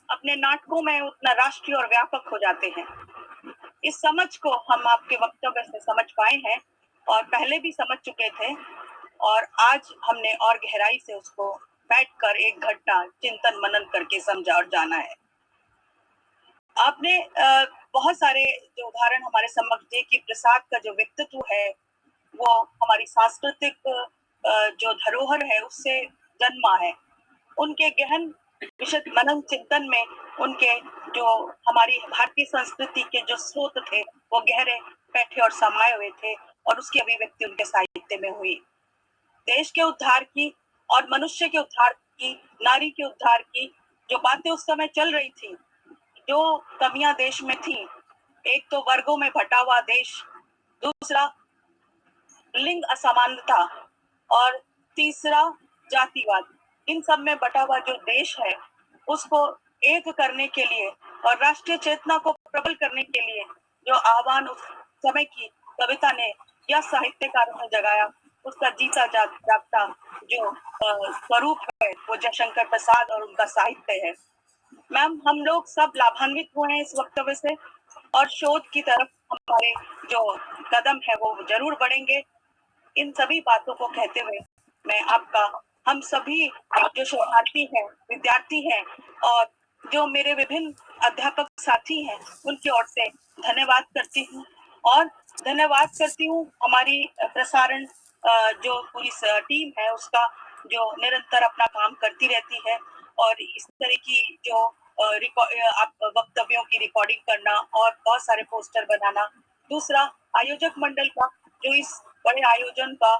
अपने नाटकों में उतना राष्ट्रीय और व्यापक हो जाते हैं। इस समझ को हम आपके वक्तव्य से समझ पाए हैं और पहले भी समझ चुके थे, और आज हमने और गहराई से उसको बैठकर एक घंटा चिंतन मनन करके समझा और जाना है। आपने बहुत सारे जो उदाहरण हमारे समक्ष दिए कि प्रसाद का जो व्यक्तित्व है वो हमारी सांस्कृतिक जो धरोहर है उससे जन्मा है। उनके गहन विशद मनन चिंतन में उनके जो हमारी भारतीय संस्कृति के जो स्रोत थे वो गहरे बैठे और समाये हुए थे, और उसकी अभिव्यक्ति उनके साहित्य में हुई। देश के उद्धार की और मनुष्य के उद्धार की, नारी के उद्धार की जो बातें उस समय चल रही थी, जो कमियां देश में थी, एक तो वर्गों में बटा हुआ देश, दूसरा लिंग असमानता, और तीसरा जातिवाद, इन सब में बटा हुआ जो देश है उसको एक करने के लिए और राष्ट्रीय चेतना को प्रबल करने के लिए जो आह्वान उस समय की कविता ने या साहित्यकारों ने जगाया, उसका जीता जागता जो स्वरूप है वो जयशंकर प्रसाद और उनका साहित्य है। मैम, हम लोग सब लाभान्वित हुए हैं इस वक्तव्य से, और शोध की तरफ हमारे जो कदम है वो जरूर बढ़ेंगे। इन सभी बातों को कहते हुए मैं आपका, हम सभी जो शोधार्थी हैं, विद्यार्थी हैं और जो मेरे विभिन्न अध्यापक साथी हैं, उनकी ओर से धन्यवाद करती हूँ। और धन्यवाद करती हूँ हमारी प्रसारण जो पूरी टीम है उसका, जो निरंतर अपना काम करती रहती है और इस तरह की जो वक्तव्यों की रिकॉर्डिंग करना और बहुत सारे पोस्टर बनाना। दूसरा, आयोजक मंडल का जो इस बड़े आयोजन का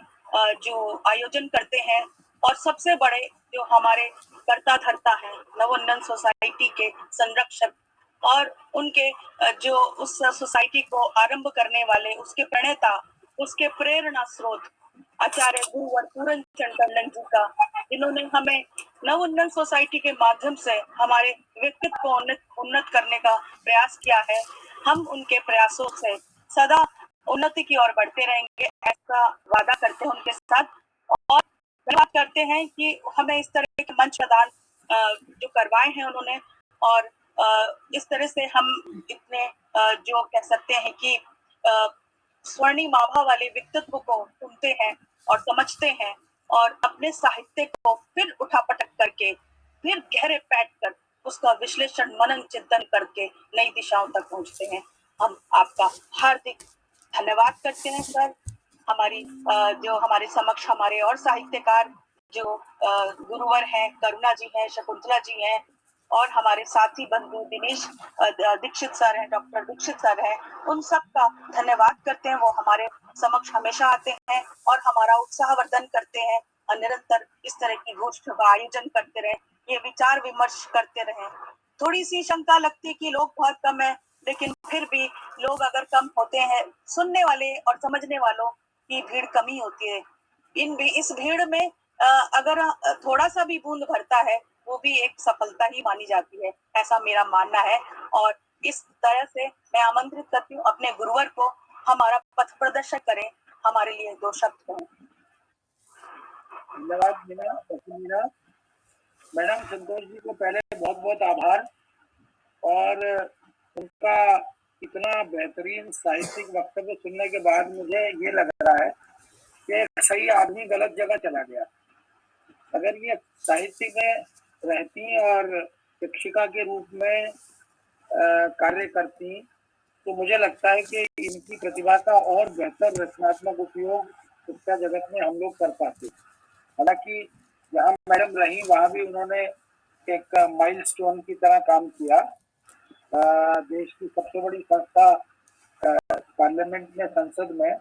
जो आयोजन करते हैं, और सबसे बड़े जो हमारे कर्ता धर्ता हैं, नवोन्नयन सोसाइटी के संरक्षक और उनके जो उस सोसाइटी को आरंभ करने वाले, उसके प्रणेता, उसके प्रेरणा स्रोत आचार्य गुरुवर पूरन चंद टंडन जी का, जिन्होंने हमें नवोन्नयन सोसाइटी के माध्यम से हमारे व्यक्तित्व को उन्नत करने का प्रयास किया है। हम उनके प्रयासों से सदा उन्नति की ओर बढ़ते रहेंगे, ऐसा वादा करते हैं उनके साथ। और धन्यवाद करते हैं कि हमें इस तरह के मंच प्रदान जो करवाए हैं उन्होंने, और इस तरह से हम इतने जो कह सकते हैं कि स्वर्णिम आभा वाले व्यक्तित्व को सुनते हैं और समझते हैं, और अपने साहित्य को फिर उठापटक करके, फिर गहरे बैठकर उसका विश्लेषण मनन चिंतन करके नई दिशाओं तक पहुंचते हैं। हम आपका हार्दिक धन्यवाद करते हैं सर। हमारी जो हमारे समक्ष हमारे और साहित्यकार जो गुरुवर हैं, करुणा जी हैं, शकुंतला जी हैं और हमारे साथी बंधु दिनेश दीक्षित सर हैं, डॉक्टर दीक्षित सर हैं, उन सब का धन्यवाद करते हैं। वो हमारे समक्ष हमेशा आते हैं और हमारा उत्साहवर्धन करते हैं और निरंतर इस तरह की गोष्ठियों का आयोजन करते रहे, ये विचार विमर्श करते रहे। थोड़ी सी शंका लगती है कि लोग बहुत कम है, लेकिन फिर भी लोग अगर कम होते हैं, सुनने वाले और समझने वालों की भीड़ कमी होती है। इस भीड़ में अगर थोड़ा सा भी बूंद भरता है, वो भी एक सफलता ही मानी जाती है, ऐसा मेरा मानना है। और इस तरह से मैं आमंत्रित करती हूँ अपने गुरुवर को हमारा पथ प्रदर्शक करें, हमारे लिए 2 शब्द कहें। धन्यवाद मीना। मैडम संतोष जी को पहले बहुत बहुत आभार, और उनका इतना बेहतरीन साहित्यिक वक्तव्य सुनने के बाद मुझे ये लग रहा है कि एक सही आदमी गलत जगह चला गया। अगर ये साहित्य में रहती और शिक्षिका के रूप में कार्य करती तो मुझे लगता है कि इनकी प्रतिभा का और बेहतर रचनात्मक उपयोग शिक्षा जगत में हम लोग कर पाते। हालांकि जहाँ मैडम रही वहाँ भी उन्होंने एक माइलस्टोन की तरह काम किया। देश की सबसे बड़ी संस्था पार्लियामेंट में, संसद में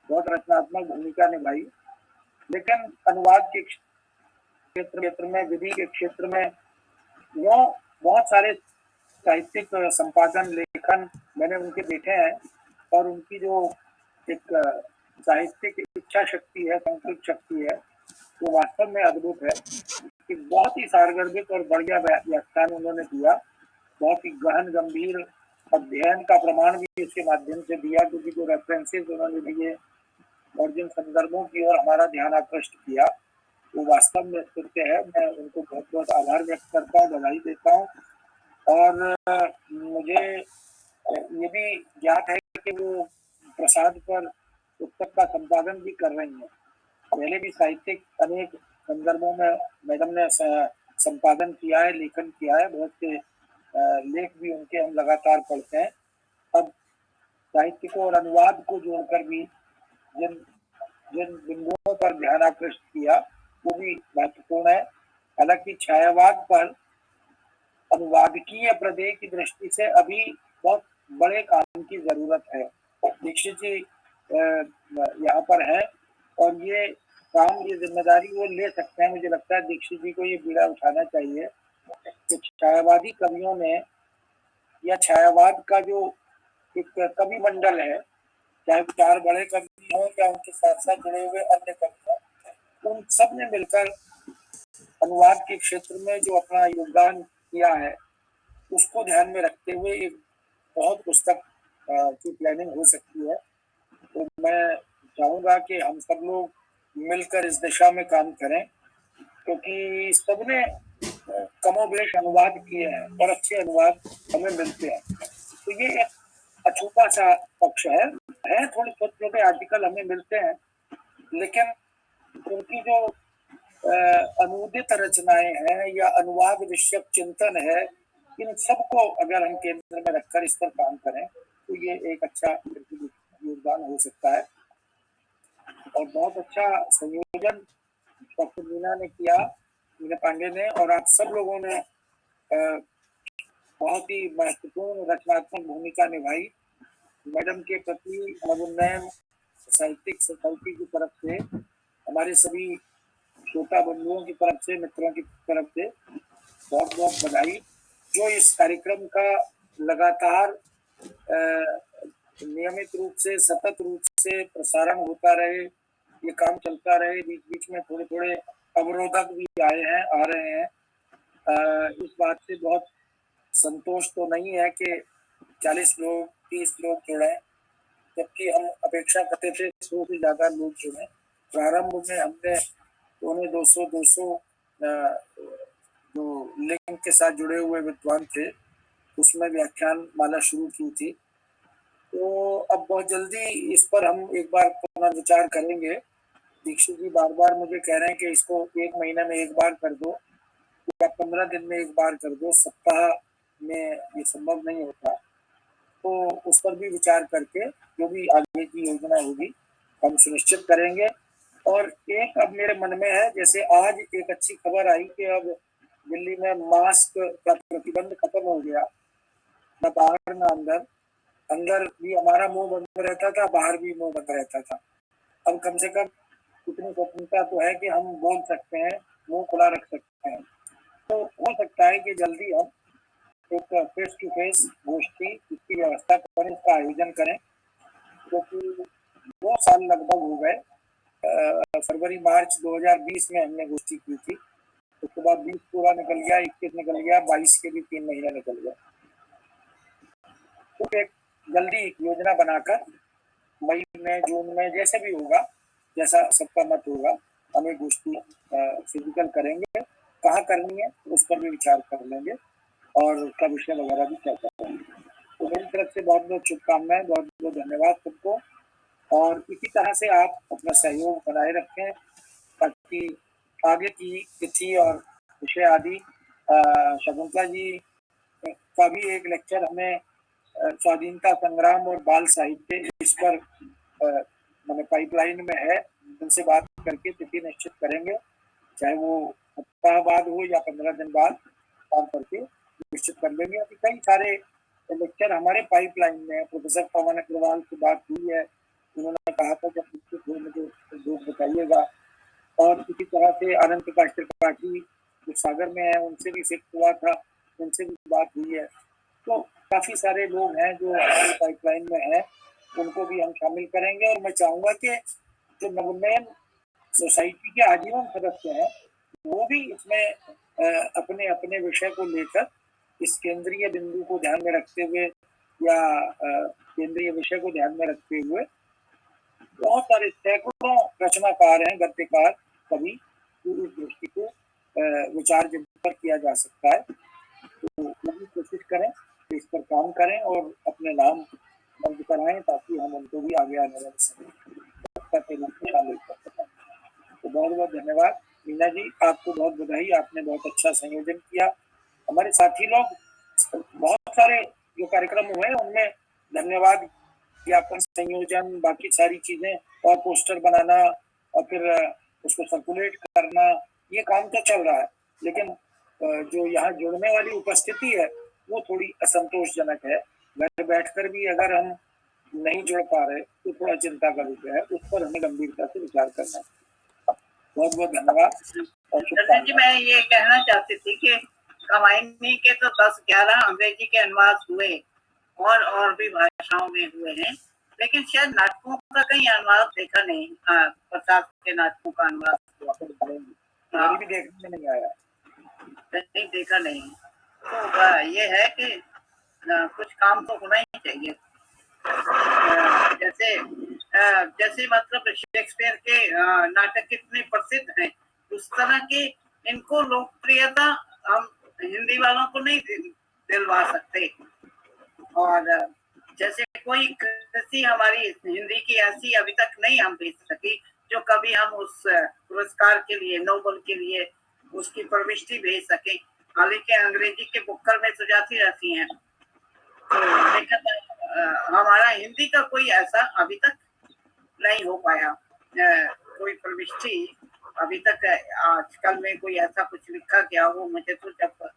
बहुत रचनात्मक भूमिका निभाई। लेकिन अनुवाद के क्षेत्र में, विधि के क्षेत्र में वो बहुत सारे साहित्यिक संपादन, लेखन मैंने उनके देखे हैं, और उनकी जो एक साहित्यिक इच्छा शक्ति है, संकल्प शक्ति है, वो वास्तव में अद्भुत है। कि बहुत ही सारगर्भित और बढ़िया व्याख्यान उन्होंने दिया, बहुत ही गहन गंभीर अध्ययन का प्रमाण भी इसके माध्यम से दिया, क्योंकि जो रेफरेंसेस उन्होंने दिए और जिन संदर्भों की ओर हमारा ध्यान आकृष्ट किया वो वास्तव में स्तुत्य है। मैं उनको बहुत बहुत आभार व्यक्त करता हूँ, बधाई देता हूँ। और मुझे ये भी ज्ञात है कि वो प्रसाद पर पुस्तक का संपादन भी कर रही हैं। पहले भी साहित्यिक अनेक संदर्भों में मैडम ने संपादन किया है, लेखन किया है, बहुत से लेख भी उनके हम लगातार पढ़ते हैं। अब साहित्य को और अनुवाद को जोड़कर भी जिन जिन बिंदुओं पर ध्यान आकृष्ट किया वो भी महत्वपूर्ण है। हालांकि छायावाद पर अनुवादकीय प्रदेय की दृष्टि से अभी बहुत बड़े काम की जरूरत है। दीक्षित जी यहाँ पर हैं और ये काम, ये जिम्मेदारी वो ले सकते हैं। मुझे लगता है दीक्षित जी को ये बीड़ा उठाना चाहिए कि छायावादी कवियों ने, या छायावाद का जो एक कवि मंडल है, चाहे 4 बड़े कवि हों या उनके साथ साथ जुड़े हुए अन्य कवि हों, उन सब ने मिलकर अनुवाद के क्षेत्र में जो अपना योगदान किया है उसको ध्यान में रखते हुए एक बहुत पुस्तक की प्लानिंग हो सकती है। तो मैं चाहूँगा कि हम सब लोग मिलकर इस दिशा में काम करें, क्योंकि सबने कमोबेश अनुवाद किए हैं और अच्छे अनुवाद हमें मिलते हैं। तो ये एक अछूता सा पक्ष है, थोड़े छोटे आर्टिकल हमें मिलते हैं, लेकिन उनकी जो अनुदित रचनाएं हैं या अनुवाद विषयक चिंतन है, इन सबको अगर हम केंद्र में रखकर इस पर काम करें तो ये एक अच्छा योगदान हो सकता है। और बहुत अच्छा संयोजन डॉक्टर मीना ने किया, मीना पांडे ने, और आप सब लोगों ने बहुत ही महत्वपूर्ण रचनात्मक भूमिका निभाई। मैडम के प्रति नवोन्नयन साहित्यिक सोसाइटी की तरफ से, हमारे सभी श्रोता बंधुओं की तरफ से, मित्रों की तरफ से बहुत बहुत बधाई। जो इस कार्यक्रम का लगातार नियमित रूप से, सतत रूप से प्रसारण होता रहे, ये काम चलता रहे। बीच बीच में थोड़े थोड़े अवरोधक भी आए हैं, आ रहे हैं। इस बात से बहुत संतोष तो नहीं है कि 40 लोग, 30 लोग जुड़े, जबकि हम अपेक्षा करते थे 100 से ज्यादा लोग जुड़े। प्रारंभ में हमने 200 जो लिंक के साथ जुड़े हुए विद्वान थे उसमें व्याख्यान माला शुरू की थी। तो अब बहुत जल्दी इस पर हम एक बार पुनर्विचार करेंगे। दीक्षित जी बार बार मुझे कह रहे हैं कि इसको 1 महीने में एक बार कर दो, या 15 दिन में एक बार कर दो, सप्ताह में ये संभव नहीं होता, तो उस पर भी विचार करके जो भी आगे की योजना होगी हम सुनिश्चित करेंगे। और एक अब मेरे मन में है, जैसे आज एक अच्छी खबर आई कि अब दिल्ली में मास्क का प्रतिबंध खत्म हो गया, न बाहर न अंदर। अंदर भी हमारा मुंह बंद रहता था, बाहर भी मुंह बंद रहता था। अब कम से कम इतनी स्वतंत्रता तो है कि हम बोल सकते हैं, मुंह खुला रख सकते हैं। तो हो सकता है कि जल्दी हम एक फेस टू फेस गोष्ठी इसकी व्यवस्था करें, इसका आयोजन करें, क्योंकि 2 साल लगभग हो गए। फरवरी मार्च 2020 में हमने गोष्ठी की थी, उसके बाद 20 पूरा निकल गया, 21 निकल गया, 22 के भी 3 महीने निकल गए। तो एक जल्दी योजना बनाकर मई में, जून में, जैसे भी होगा, जैसा सबका मत होगा, हम एक गोष्ठी फिजिकल करेंगे। कहाँ करनी है उस पर भी विचार कर लेंगे और उसका विषय वगैरह भी चर्चा करेंगे। तो मेरी तरफ से बहुत बहुत शुभकामनाएं, बहुत बहुत धन्यवाद सबको। और इसी तरह से आप अपना सहयोग बनाए रखें ताकि आगे की तिथि और विषय आदि। शकुंतला जी का भी एक लेक्चर हमें स्वाधीनता संग्राम और बाल साहित्य, इस पर मैंने पाइपलाइन में है, उनसे बात करके तिथि निश्चित करेंगे, चाहे वो सप्ताह बाद हो या 15 दिन बाद, काम करके निश्चित कर लेंगे। अभी कई सारे लेक्चर हमारे पाइपलाइन में है। प्रोफेसर पवन अग्रवाल से बात हुई है, उन्होंने कहा था जब निश्चित हो मुझे लोग बताइएगा। और इसी तरह से आनंद प्रकाश त्रिपाठी जो सागर में है, उनसे भी फिक्स हुआ था, उनसे भी बात हुई है। तो काफी सारे लोग हैं जो हमारी पाइपलाइन में हैं, उनको भी हम शामिल करेंगे। और मैं चाहूंगा कि जो नवोन्नयन सोसाइटी के आजीवन सदस्य हैं वो भी इसमें अपने अपने विषय को लेकर इस केंद्रीय बिंदु को ध्यान में रखते हुए या केंद्रीय विषय को ध्यान में रखते हुए, बहुत सारे सैकड़ों रचनाकार हैं, गद्यकार, कवि, जो इस दृष्टि को विचार जिन पर किया जा सकता है, तो वो भी कोशिश करें, इस पर काम करें और अपने नाम दर्ज कराएं ताकि हम उनको भी आगे आने वाले समय के रूप में शामिल कर सकें। तो बहुत बहुत धन्यवाद मीना जी, आपको बहुत बधाई, आपने बहुत अच्छा संयोजन किया। हमारे साथी लोग, बहुत सारे जो कार्यक्रम हुए उनमें धन्यवाद ज्ञापन, संयोजन, बाकी सारी चीजें और पोस्टर बनाना और फिर उसको सर्कुलेट करना, ये काम तो चल रहा है, लेकिन जो यहाँ जुड़ने वाली उपस्थिति है वो थोड़ी असंतोषजनक है। घर बैठकर भी अगर हम नहीं जुड़ पा रहे तो थोड़ा चिंता का विषय है, उस पर हमें गंभीरता से विचार करना है। बहुत बहुत धन्यवाद और चंदन जी, मैं ये कहना चाहती थी कि कमाईनी के तो 10-11 अंग्रेजी के अनुवाद हुए और भी भाषाओं में हुए हैं, लेकिन शायद नाटकों का कहीं अनुवाद देखा नहीं। प्रसाद के नाटकों का अनुवाद हुआ भी देखने में नहीं आया, नहीं देखा नहीं। तो ये है कि कुछ काम तो होना ही चाहिए। जैसे जैसे मतलब शेक्सपियर के नाटक कितने प्रसिद्ध हैं, उस तरह की इनको लोकप्रियता हम हिंदी वालों को नहीं दिलवा सकते। और जैसे कोई कृति हमारी हिंदी की ऐसी अभी तक नहीं हम भेज सकी जो कभी हम उस पुरस्कार के लिए, नोबेल के लिए उसकी प्रविष्टि भेज सके। हालांकि अंग्रेजी के बुक्कर में तो जाती रहती हैं, लेकिन हमारा हिंदी का कोई ऐसा अभी तक नहीं हो पाया, कोई प्रविष्टि अभी तक आजकल में कोई ऐसा कुछ लिखा गया हो। मुझे तो जब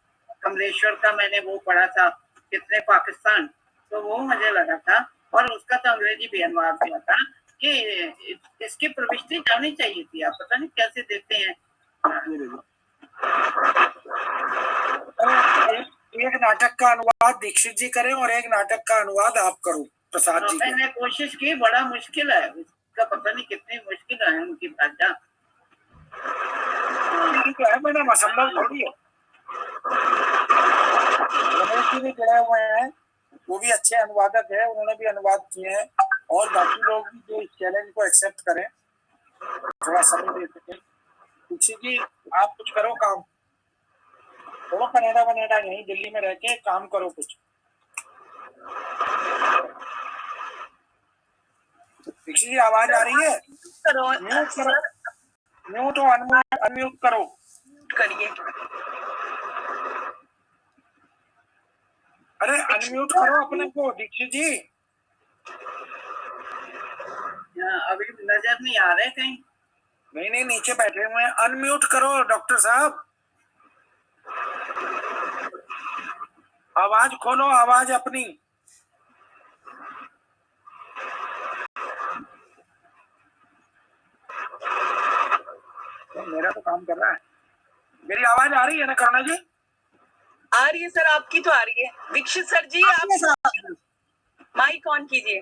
कमलेश्वर का मैंने वो पढ़ा था, कितने पाकिस्तान, तो वो मुझे लगा था, और उसका तो अंग्रेजी भी अनुवाद हुआ था, कि इसकी प्रविष्टि जानी चाहिए थी। आप पता नहीं कैसे देते हैं। एक नाटक का अनुवाद दीक्षित जी करें और एक नाटक का अनुवाद आप करो प्रसाद जी। मैंने कोशिश की, बड़ा मुश्किल है उसका, पता नहीं कितनी मुश्किल है उनकी भाषा। तो है मैडम, असंभव थोड़ी है। रमेश जी भी जुड़े हुए हैं, वो भी अच्छे अनुवादक है, उन्होंने भी अनुवाद किए हैं। और बाकी लोग भी जो इस चैलेंज को एक्सेप्ट करें, थोड़ा समय दे सके। दीक्षित जी आप कुछ करो काम, थोड़ा कनाडा यहीं दिल्ली में रह के काम करो कुछ। दीक्षित जी आवाज आ रही है? करो, म्यूट करो, म्यूट और अनम्यूट करो, करिए। अरे अनम्यूट करो अपने को दीक्षित जी। अभी नजर नहीं आ रहे कहीं। नहीं नीचे बैठे हुए हैं, अनम्यूट करो डॉक्टर साहब, आवाज खोलो, आवाज अपनी। मेरा तो काम कर रहा है। मेरी आवाज आ रही है ना करुणा जी? आ रही है सर, आपकी तो आ रही है। दीक्षित सर जी आप माइक ऑन कीजिए।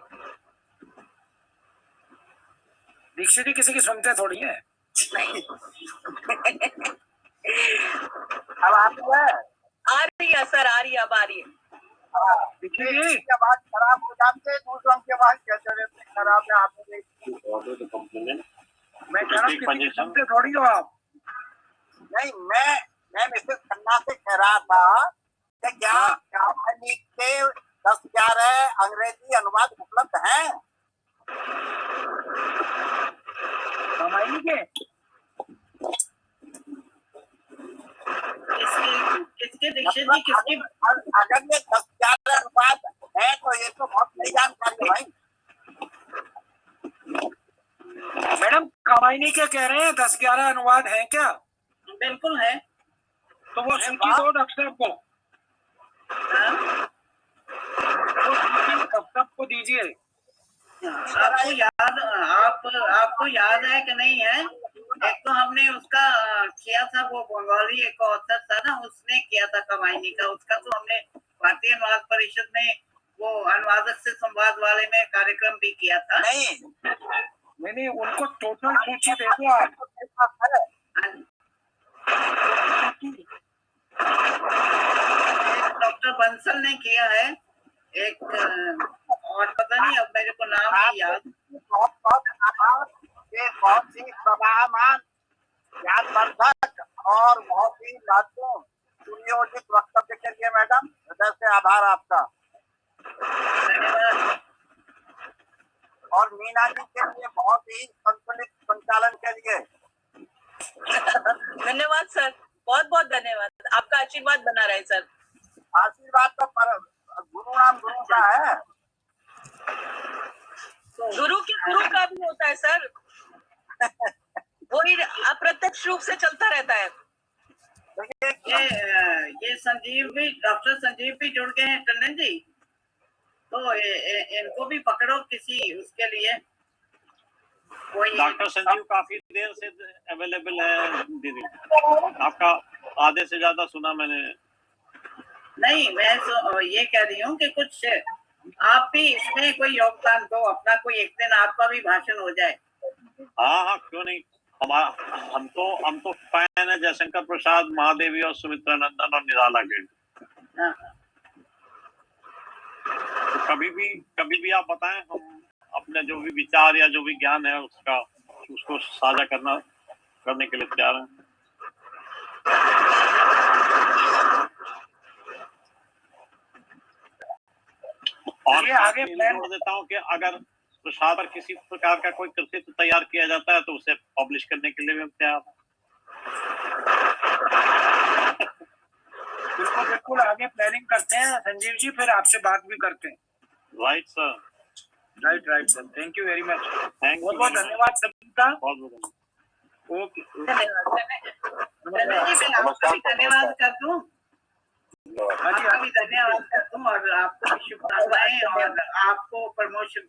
दीक्षित जी किसी की सुनते थोड़ी है। नहीं अब आप आ रही है सर, आ रही है, अब आ रही है। दीक्षित जी की आवाज खराब हो जाती है, दूसरों की आवाज कैसे रहती खराब है आप? मैं कह रहा हूँ किसी की सुनते थोड़ी हो आप। नहीं, मैं मिसेस खन्ना से कह रहा था कि क्या कहानी के 10-11 अंग्रेजी अनुवाद उपलब्ध हैं? कमाई के किसके दीक्षित जी किसकी? अगर ये 10-11 अनुवाद है तो ये तो बहुत नई जानकारी है भाई। मैडम कमाई के कह रहे हैं 10-11 अनुवाद हैं क्या? बिल्कुल है। तो वो सूची दो डॉक्टर साहब को, वो सूची डॉक्टर को दीजिए। आपको याद है कि नहीं है? एक तो हमने उसका किया था, वो बंगाली एक ऑथर था ना, उसने किया था कमाईनी का, उसका तो हमने भारतीय अनुवाद परिषद में वो अनुवादक से संवाद वाले में कार्यक्रम भी किया था। नहीं, उनको टोटल सूची दे दो आप। डॉक्टर बंसल ने किया है एक, और पता नहीं अब मेरे को नाम नहीं याद। बहुत आभार, ये बहुत ही प्रवाहमान, ज्ञानवर्धक और बहुत ही महत्वपूर्ण सुनियोजित वक्तव्य के लिए मैडम हृदय से आभार आपका। धन्यवाद। और मीना जी के लिए बहुत ही संतुलित संचालन के लिए धन्यवाद सर, बहुत बहुत धन्यवाद। आपका आशीर्वाद बना रहे सर। आशीर्वाद तो गुरु नाम गुरु का है। गुरु के गुरु का भी होता है सर, वही अप्रत्यक्ष रूप से चलता रहता है। ये संजीव भी, डॉक्टर संजीव भी जुड़ गए हैं टंडन जी, तो इनको भी पकड़ो किसी उसके लिए। डॉक्टर संजीव काफी देर से अवेलेबल है दीदी, आपका आधे से ज्यादा सुना मैंने। नहीं, मैं ये कह रही हूँ कि कुछ आप भी इसमें कोई योगदान दो अपना, कोई एक दिन आपका भी भाषण हो जाए। हाँ क्यों नहीं। हम तो फैन है जयशंकर प्रसाद, महादेवी और सुमित्रा नंदन और निराला के। हाँ। तो कभी भी आप बताएं, हम अपने जो भी विचार या जो भी ज्ञान है उसको साझा करने के लिए तैयार हैं। और आगे जोड़ देता हूँ कि अगर प्रसाद पर किसी प्रकार का कोई कृतित्व तैयार किया जाता है तो उसे पब्लिश करने के लिए भी हम तैयार हैं। बिल्कुल आगे प्लानिंग करते हैं संजीव जी, फिर आपसे बात भी करते हैं। Right sir, right sir, thank you very much. बहुत बहुत धन्यवाद सभी का। बहुत ओके धन्यवाद कर दूं, आपका भी धन्यवाद कर दूं, और आपको भी शुभकामनाएं, और आपको प्रमोशन